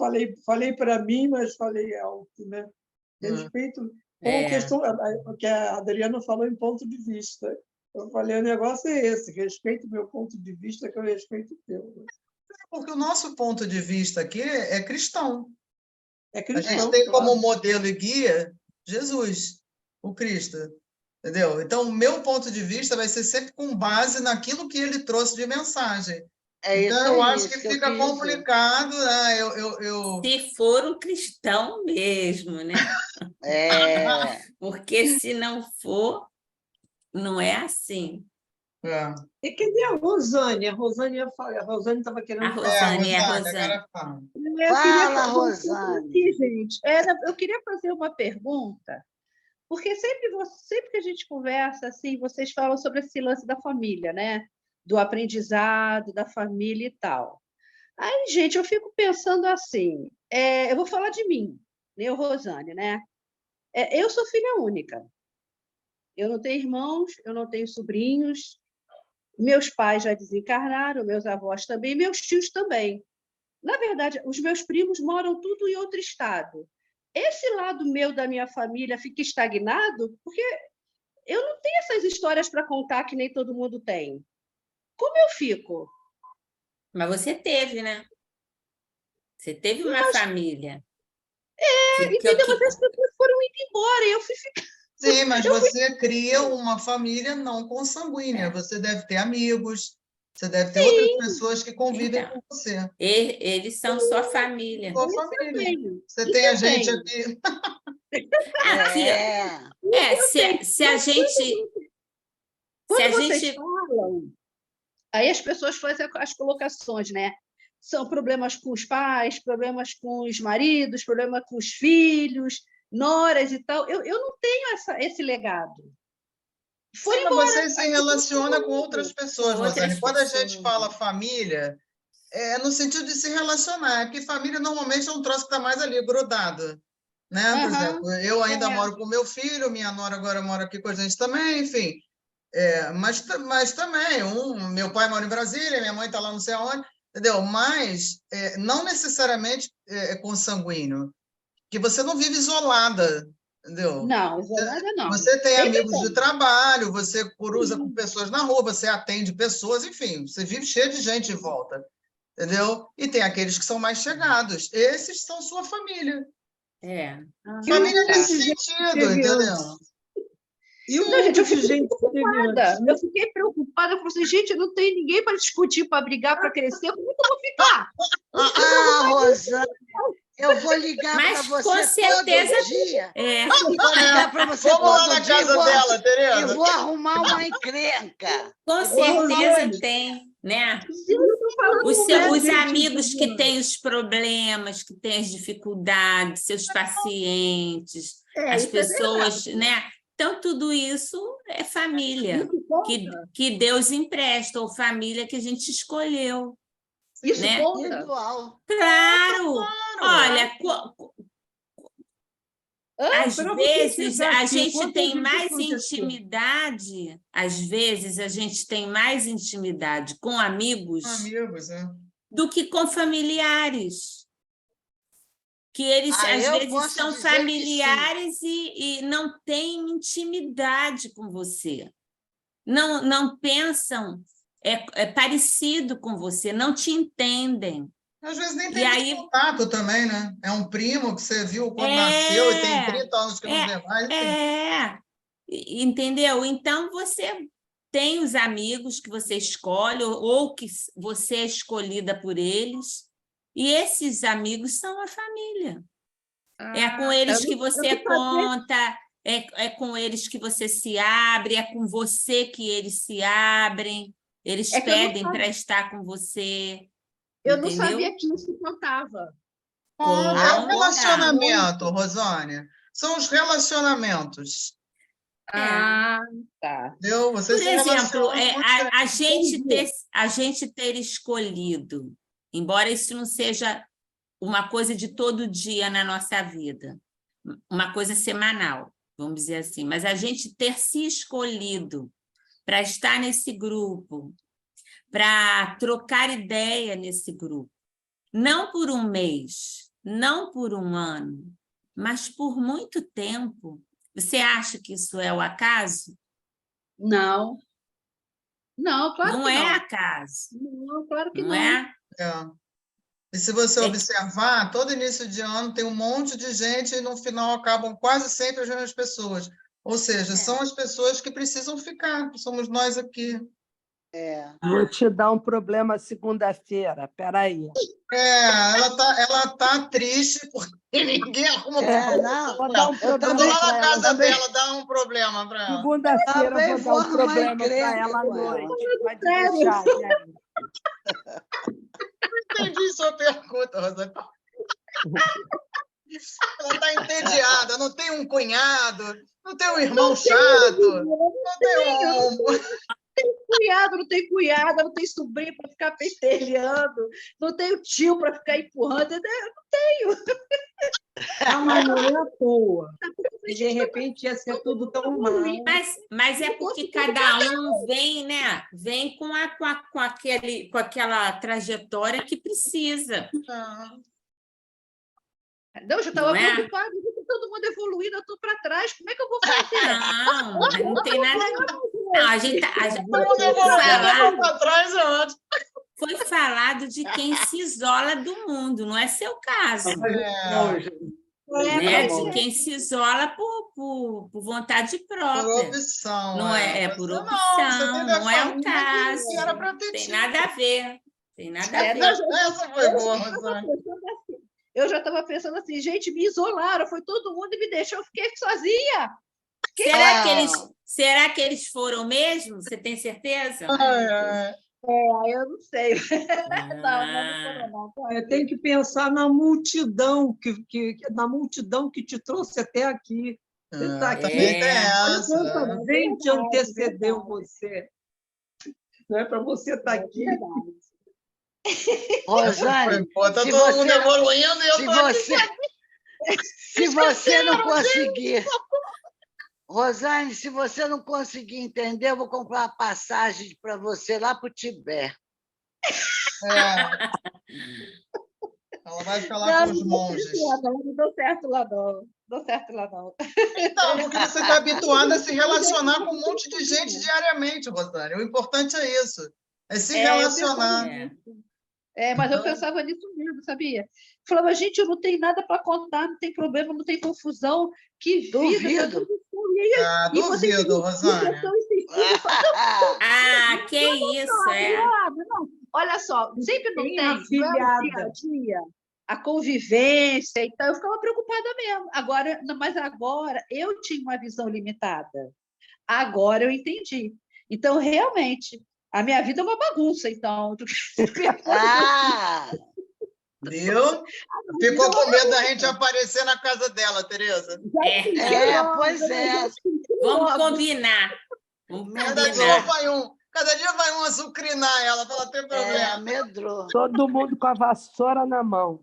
Speaker 2: falei para mim, mas falei alto, né? Respeito, como questão, que a Adriana falou em ponto de vista. Eu falei, o negócio é esse, respeito o meu ponto de vista, que eu respeito o teu.
Speaker 1: Porque o nosso ponto de vista aqui é cristão.
Speaker 2: É cristão,
Speaker 1: a gente tem
Speaker 2: claro,
Speaker 1: como modelo e guia Jesus, o Cristo. Entendeu? Então, o meu ponto de vista vai ser sempre com base naquilo que ele trouxe de mensagem. Então, eu acho que fica complicado. Né?
Speaker 3: Se for um cristão mesmo, né? Porque se não for, não é assim.
Speaker 2: E cadê a Rosane? A Rosane estava querendo falar.
Speaker 3: Rosane.
Speaker 1: Agora fala.
Speaker 4: Fala, Rosane.
Speaker 6: Aqui, gente. Eu queria fazer uma pergunta Porque sempre que a gente conversa, assim, vocês falam sobre esse lance da família, né? Do aprendizado, da família e tal. Aí, gente, eu fico pensando assim, eu vou falar de mim, eu, Rosane, né? Eu sou filha única. Eu não tenho irmãos, eu não tenho sobrinhos. Meus pais já desencarnaram, meus avós também, meus tios também. Na verdade, os meus primos moram tudo em outro estado. Esse lado meu da minha família fica estagnado porque eu não tenho essas histórias para contar que nem todo mundo tem. Como eu fico?
Speaker 3: Mas você teve, né? Você teve uma família.
Speaker 6: Entendeu? Mas as pessoas foram indo embora e eu fui ficar.
Speaker 1: Sim, mas você cria uma família não consanguínea. Você deve ter amigos, você deve ter outras pessoas que convivem
Speaker 3: Então,
Speaker 1: com você.
Speaker 3: eles são sua família.
Speaker 1: Sua
Speaker 6: Isso eu
Speaker 1: família.
Speaker 6: tenho.
Speaker 1: Você
Speaker 6: Isso
Speaker 1: tem a
Speaker 6: eu
Speaker 1: gente
Speaker 6: tenho.
Speaker 1: aqui.
Speaker 3: Aqui, se a gente. Se a
Speaker 6: Quando vocês
Speaker 3: gente.
Speaker 6: falam, aí as pessoas fazem as colocações, né? São problemas com os pais, problemas com os maridos, problema com os filhos, noras e tal. Eu não tenho esse legado. Foram
Speaker 1: Sim, mas
Speaker 6: embora.
Speaker 1: você se relaciona com outras pessoas,
Speaker 3: Com outras
Speaker 1: Rosane. Quando a gente
Speaker 3: pessoas.
Speaker 1: fala família, é no sentido de se relacionar, porque família normalmente é um troço que está mais ali, grudado. Né? Por exemplo, eu ainda moro com meu filho, minha nora agora mora aqui com a gente também, enfim. Mas também, meu pai mora em Brasília, minha mãe está lá não sei aonde, entendeu? Mas não necessariamente é consanguíneo, que você não vive isolada, entendeu?
Speaker 6: Não, isolada não.
Speaker 1: Você tem
Speaker 6: Sempre
Speaker 1: amigos de trabalho, você cruza com pessoas na rua, você atende pessoas, enfim, você vive cheio de gente em volta, entendeu? E tem aqueles que são mais chegados. Esses são sua família. Família nesse sentido, entendeu?
Speaker 6: Não, gente, eu fiquei preocupada. Eu fiquei preocupada. Eu falei assim, gente, não tem ninguém para discutir, para brigar, para crescer. Como é que eu vou ficar?
Speaker 4: Rosane, eu vou ligar para você
Speaker 3: com certeza,
Speaker 4: todo dia. Vou ligar para você
Speaker 1: Vamos lá
Speaker 4: todo
Speaker 1: na
Speaker 4: dia
Speaker 1: casa dela, Tereza.
Speaker 4: e vou arrumar uma encrenca.
Speaker 3: Com certeza tem, né? Os amigos que têm os problemas, que têm as dificuldades, seus pacientes, as pessoas, né? Então, tudo isso é família que Deus empresta, ou família que a gente escolheu.
Speaker 6: Isso
Speaker 3: né?
Speaker 6: conta?
Speaker 3: Claro! Olha, às vezes a gente tem mais intimidade, às vezes a gente tem mais intimidade com amigos do que com familiares. Que eles, às vezes, são familiares e não têm intimidade com você. Não pensam parecido com você, não te entendem.
Speaker 1: Às vezes nem tem contato também, né? É um primo que você viu quando nasceu e tem 30 anos que não vê mais.
Speaker 3: Entendeu? Então, você tem os amigos que você escolhe ou que você é escolhida por eles, e esses amigos são a família. É com eles que você conta, é com eles que você se abre, é com você que eles se abrem, eles pedem para estar com você.
Speaker 6: Eu não sabia que isso contava.
Speaker 1: É um relacionamento, Rosane. São os relacionamentos.
Speaker 6: Tá.
Speaker 1: Você
Speaker 3: por exemplo, a gente ter escolhido, embora isso não seja uma coisa de todo dia na nossa vida, uma coisa semanal, vamos dizer assim, mas a gente ter se escolhido para estar nesse grupo, para trocar ideia nesse grupo, não por um mês, não por um ano, mas por muito tempo. Você acha que isso é o acaso?
Speaker 6: Não. Não, claro que não.
Speaker 3: Não é acaso.
Speaker 6: Não, claro que
Speaker 3: não. É?
Speaker 1: E se você observar, todo início de ano tem um monte de gente e no final acabam quase sempre as mesmas pessoas. Ou seja, são as pessoas que precisam ficar, que somos nós aqui.
Speaker 7: Vou te dar um problema segunda-feira, peraí.
Speaker 1: Ela tá triste porque ninguém arruma problema.
Speaker 7: Vou dar um problema
Speaker 1: Vou lá
Speaker 7: pra
Speaker 1: na
Speaker 7: ela.
Speaker 1: casa dela, dar um problema para ela.
Speaker 7: Segunda-feira eu vou dar um problema para ela à noite. Pode deixar, gente.
Speaker 1: Não entendi sua pergunta, Rosane. Ela está está entediada, não tem um cunhado, não tem um irmão chato, não tem um...
Speaker 6: Cunhado, não tem cunhada, não tem sobrinho para ficar pentelhando, não tenho tio para ficar empurrando, eu não tenho.
Speaker 2: Ah, mas não é à toa. E, de repente, ia ser tudo tão mal.
Speaker 3: Mas é porque cada um vem, né? Vem com aquela trajetória que precisa.
Speaker 6: Não, eu já estava
Speaker 3: Não é?
Speaker 6: preocupada, todo mundo evoluindo, eu estou para trás, como é que eu vou fazer?
Speaker 3: Não tem nada. Não, a gente
Speaker 1: Todo mundo para trás é ótimo.
Speaker 3: foi falado de quem se isola do mundo, não é seu caso. Né? De quem se isola por vontade própria.
Speaker 1: Por opção.
Speaker 3: Não é por
Speaker 1: Você
Speaker 3: opção,
Speaker 1: teve a
Speaker 3: não é o
Speaker 1: família
Speaker 3: caso.
Speaker 1: que era pra ter
Speaker 3: Tem
Speaker 1: tido.
Speaker 3: nada a ver. Tem nada a ver.
Speaker 1: Essa foi boa, Rosane.
Speaker 6: Eu já estava pensando assim, gente, me isolaram, foi todo mundo e me deixou, eu fiquei sozinha.
Speaker 3: Será que eles foram mesmo? Você tem certeza?
Speaker 6: Eu não sei.
Speaker 3: Ah.
Speaker 6: Não.
Speaker 2: Eu tenho que pensar na multidão na multidão que te trouxe até aqui. Você está aqui.
Speaker 1: Também tem essa.
Speaker 2: Quanta gente antecedeu você. Não é para você estar aqui.
Speaker 4: Rosane,
Speaker 1: Está
Speaker 4: se
Speaker 1: todo mundo
Speaker 4: você-
Speaker 1: evoluindo e eu
Speaker 4: se
Speaker 1: estou aqui.
Speaker 4: se você não conseguir... Rosane, se você não conseguir entender, eu vou comprar uma passagem para você lá para o Tibete.
Speaker 1: Ela vai ficar lá com os monges.
Speaker 6: Não deu certo lá, não. Deu certo lá, não.
Speaker 1: Não, porque você está habituada a se relacionar com um monte de gente diariamente, Rosane. O importante é isso. É se relacionar.
Speaker 6: Mas eu pensava nisso mesmo, sabia? Falava, gente, eu não tenho nada para contar, não tem problema, não tem confusão. Que vida,
Speaker 4: Duvido.
Speaker 6: tá tudo certo. E vocês
Speaker 1: Duvido,
Speaker 6: têm
Speaker 1: Rosane.
Speaker 6: injeção e vocês tudo.
Speaker 3: Ah, que isso, é.
Speaker 6: Não, olha só, sempre não
Speaker 2: Tem
Speaker 6: tem, não é o dia a
Speaker 2: afilhada.
Speaker 6: dia, a convivência e tal, eu ficava preocupada mesmo. Mas agora eu tinha uma visão limitada. Agora eu entendi. Então, realmente, a minha vida é uma bagunça, então.
Speaker 1: Viu? Ficou com medo da gente aparecer na casa dela, Tereza.
Speaker 4: Pois é.
Speaker 3: Vamos combinar.
Speaker 1: Cada dia vai um azucrinar ela para ela ter problema.
Speaker 4: Medrou.
Speaker 7: Todo mundo com a vassoura na mão.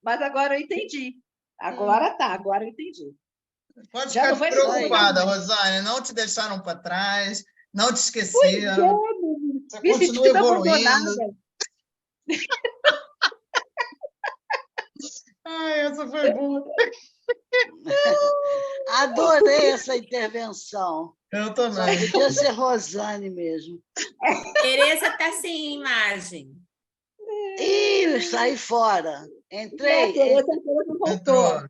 Speaker 6: Mas agora eu entendi. Agora eu entendi.
Speaker 1: Pode
Speaker 6: Já
Speaker 1: ficar
Speaker 6: não vai
Speaker 1: preocupada,
Speaker 6: mais.
Speaker 1: Rosane. Não te deixaram para trás, não te esqueceram. Você
Speaker 6: Me senti
Speaker 1: continua evoluindo.
Speaker 6: abandonada.
Speaker 1: Essa foi boa.
Speaker 4: Adorei essa intervenção.
Speaker 1: Eu também.
Speaker 4: Só podia ser Rosane mesmo.
Speaker 3: Tereza está sem imagem.
Speaker 4: Ih, saí fora. Entrei.
Speaker 1: Entrou.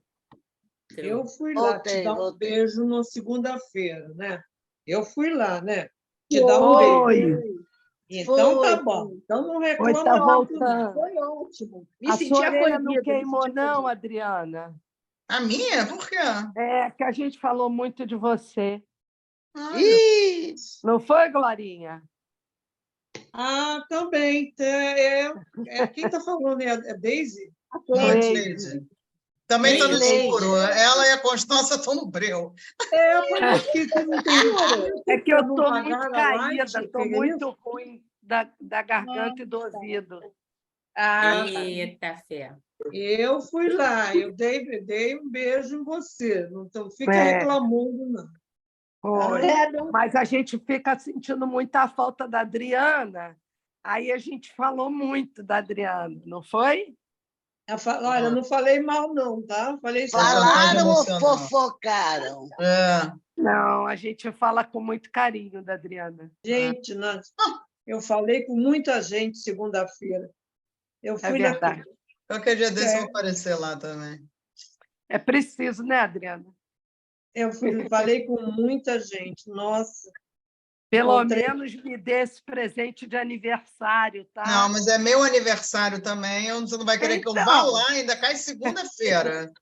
Speaker 2: Eu fui lá
Speaker 4: Voltei,
Speaker 2: te dar um
Speaker 4: voltei.
Speaker 2: beijo na segunda-feira, né? Eu fui lá, né? Te dar um beijo. Então tá bom. Então não reclama
Speaker 7: tá
Speaker 2: não.
Speaker 7: voltando.
Speaker 6: Foi ótimo. Me
Speaker 7: A
Speaker 6: senti
Speaker 7: sua orelha
Speaker 6: acolhida.
Speaker 7: não queimou, não, Adriana?
Speaker 1: A minha? Por quê?
Speaker 7: É que a gente falou muito de você.
Speaker 4: Ih,
Speaker 7: Não foi, Glorinha?
Speaker 2: Ah, também. Quem está falando é a Daisy?
Speaker 1: Cleide. Também está no
Speaker 4: Cleide.
Speaker 1: escuro. Ela e a Constância estão no breu.
Speaker 2: Mas que não tem.
Speaker 7: É que eu
Speaker 2: Não
Speaker 7: estou muito
Speaker 2: pagaram a light,
Speaker 7: caída, estou
Speaker 2: que
Speaker 7: muito ruim da garganta e do ouvido.
Speaker 3: Eita, fé.
Speaker 2: Eu fui lá, eu dei um beijo em você. Não fica reclamando, não.
Speaker 7: Foi. Mas a gente fica sentindo muita falta da Adriana. Aí a gente falou muito da Adriana, não foi?
Speaker 2: Olha, eu não falei mal, não, tá? Falei só.
Speaker 4: falaram ou fofocaram?
Speaker 7: Não, a gente fala com muito carinho da Adriana.
Speaker 2: Gente, eu falei com muita gente segunda-feira. Eu fui
Speaker 7: verdade.
Speaker 1: Qualquer dia desse eu vou aparecer lá também.
Speaker 7: É preciso, né, Adriana?
Speaker 2: Eu falei com muita gente. Nossa.
Speaker 7: Pelo menos me dê esse presente de aniversário, tá?
Speaker 1: Não, mas é meu aniversário também. Você não vai querer que eu vá lá, ainda cai segunda-feira.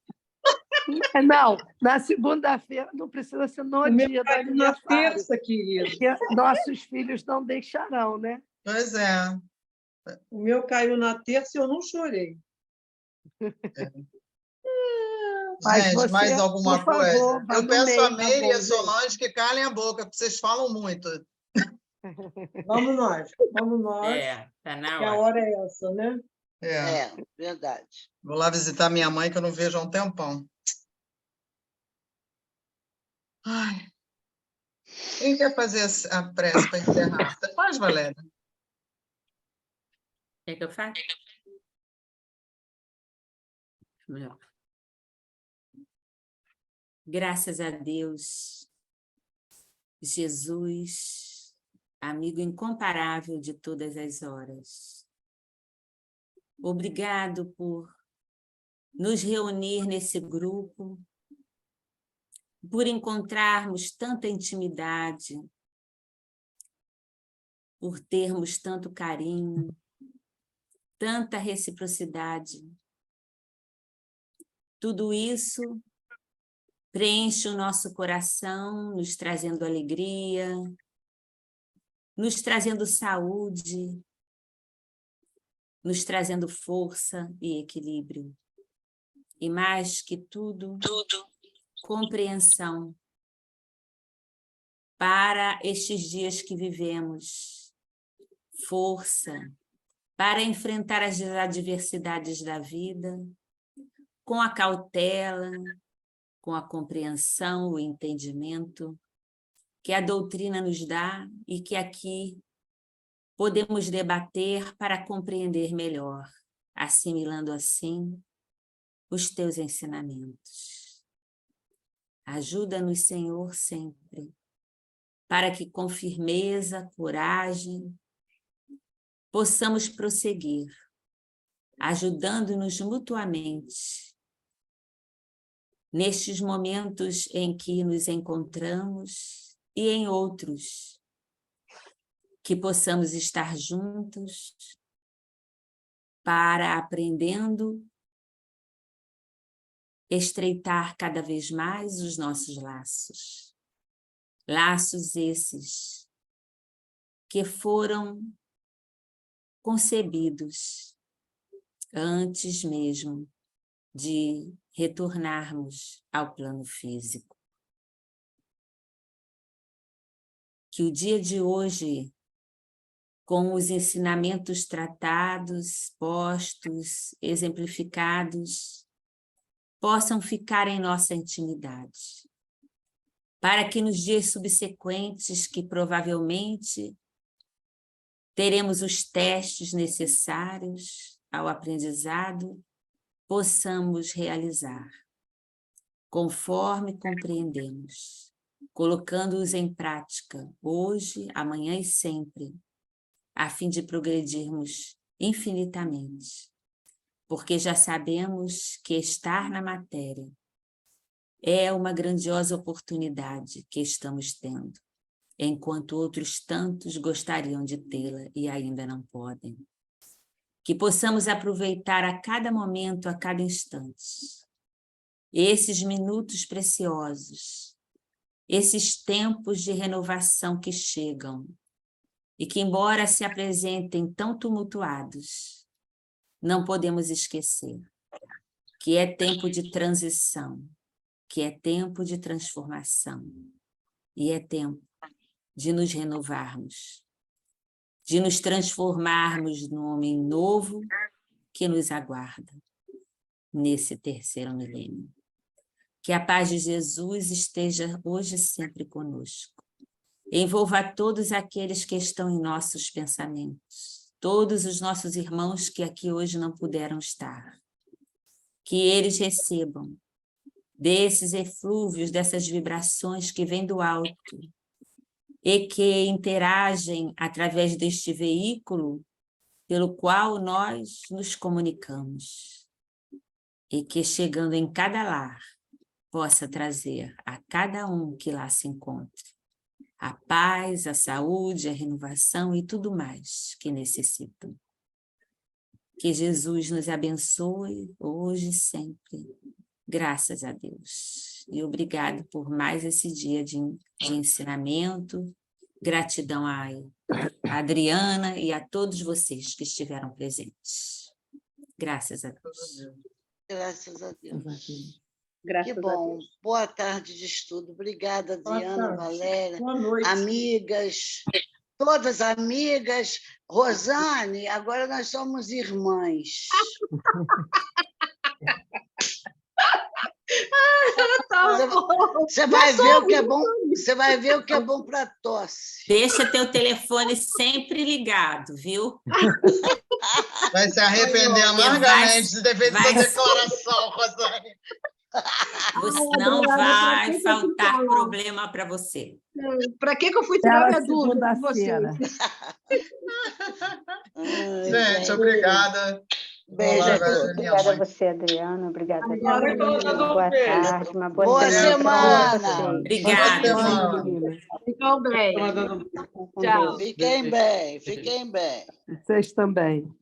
Speaker 7: Não, na segunda-feira não precisa ser no dia do aniversário.
Speaker 2: Na terça, querido.
Speaker 7: Porque nossos filhos não deixarão, né?
Speaker 1: Pois é.
Speaker 2: O meu caiu na terça e eu não chorei.
Speaker 7: Mas
Speaker 1: Gente,
Speaker 7: você,
Speaker 1: mais alguma
Speaker 7: por
Speaker 1: coisa?
Speaker 7: favor, vá
Speaker 1: Eu
Speaker 7: no
Speaker 1: peço a
Speaker 7: meio, tá
Speaker 1: Meire e
Speaker 7: bom,
Speaker 1: a
Speaker 7: gente?
Speaker 1: Solange que calem a boca, porque vocês falam muito.
Speaker 2: Vamos nós,
Speaker 3: Tá na
Speaker 2: que a
Speaker 3: hora.
Speaker 2: hora é essa, né?
Speaker 4: Verdade.
Speaker 1: Vou lá visitar minha mãe, que eu não vejo há um tempão. Ai. Quem quer fazer a prece para encerrar? Você faz, Valéria?
Speaker 3: Quer que eu faça? Melhor. Graças a Deus, Jesus, amigo incomparável de todas as horas. Obrigado por nos reunir nesse grupo, por encontrarmos tanta intimidade, por termos tanto carinho, tanta reciprocidade. Tudo isso preenche o nosso coração, nos trazendo alegria, nos trazendo saúde, nos trazendo força e equilíbrio. E mais que tudo, compreensão para estes dias que vivemos, força para enfrentar as adversidades da vida, com a cautela, com a compreensão, o entendimento que a doutrina nos dá e que aqui podemos debater para compreender melhor, assimilando assim os teus ensinamentos. Ajuda-nos, Senhor, sempre, para que com firmeza, coragem, possamos prosseguir, ajudando-nos mutuamente nestes momentos em que nos encontramos e em outros, que possamos estar juntos para, aprendendo, estreitar cada vez mais os nossos laços. Laços esses que foram concebidos antes mesmo de retornarmos ao plano físico. Que o dia de hoje, com os ensinamentos tratados, postos, exemplificados, possam ficar em nossa intimidade, para que nos dias subsequentes, que provavelmente teremos os testes necessários ao aprendizado, possamos realizar, conforme compreendemos, colocando-os em prática, hoje, amanhã e sempre, a fim de progredirmos infinitamente, porque já sabemos que estar na matéria é uma grandiosa oportunidade que estamos tendo, enquanto outros tantos gostariam de tê-la e ainda não podem. Que possamos aproveitar a cada momento, a cada instante, esses minutos preciosos, esses tempos de renovação que chegam e que, embora se apresentem tão tumultuados, não podemos esquecer que é tempo de transição, que é tempo de transformação e é tempo de nos renovarmos, de nos transformarmos num homem novo que nos aguarda nesse terceiro milênio. Que a paz de Jesus esteja hoje e sempre conosco. Envolva todos aqueles que estão em nossos pensamentos, todos os nossos irmãos que aqui hoje não puderam estar. Que eles recebam desses eflúvios, dessas vibrações que vêm do alto e que interagem através deste veículo pelo qual nós nos comunicamos. E que, chegando em cada lar, possa trazer a cada um que lá se encontre a paz, a saúde, a renovação e tudo mais que necessitam. Que Jesus nos abençoe hoje e sempre. Graças a Deus. E obrigado por mais esse dia de ensinamento. Gratidão a Adriana e a todos vocês que estiveram presentes. Graças a Deus.
Speaker 4: Graças a Deus.
Speaker 6: Graças
Speaker 4: Que
Speaker 6: a
Speaker 4: bom.
Speaker 6: Deus.
Speaker 4: Boa tarde de estudo. Obrigada, Adriana,
Speaker 2: tarde.
Speaker 4: Valéria,
Speaker 2: Boa noite.
Speaker 4: amigas, todas amigas. Rosane, agora nós somos irmãs.
Speaker 6: Tá bom.
Speaker 4: Você vai ver o que é bom. Você vai ver o que é bom para tosse.
Speaker 3: Deixa teu telefone sempre ligado, viu?
Speaker 1: Vai se arrepender amargamente de ter feito essa
Speaker 3: vai-
Speaker 1: declaração, Rosane.
Speaker 3: Não
Speaker 2: Adriana, pra
Speaker 3: vai
Speaker 2: que que eu
Speaker 3: faltar
Speaker 2: falo?
Speaker 3: problema para você.
Speaker 6: Para que eu fui tirar
Speaker 7: Até
Speaker 6: minha dúvida com
Speaker 7: segunda-feira.
Speaker 6: vocês?
Speaker 4: Ai,
Speaker 1: Gente, obrigada.
Speaker 4: Beijo
Speaker 1: Olá,
Speaker 4: a todos.
Speaker 8: Obrigada a você, Adriana. Obrigada,
Speaker 2: Agora que eu
Speaker 8: Adriana.
Speaker 2: dou um
Speaker 8: Boa
Speaker 2: beijo.
Speaker 8: tarde, uma boa
Speaker 4: Boa
Speaker 8: semana para
Speaker 4: semana.
Speaker 8: vocês.
Speaker 3: Obrigada,
Speaker 1: Boa
Speaker 3: viu?
Speaker 1: semana.
Speaker 8: Meninas.
Speaker 6: Ficam bem.
Speaker 8: Com
Speaker 6: Tchau.
Speaker 8: Deus.
Speaker 4: Fiquem bem, fiquem bem.
Speaker 7: Vocês também.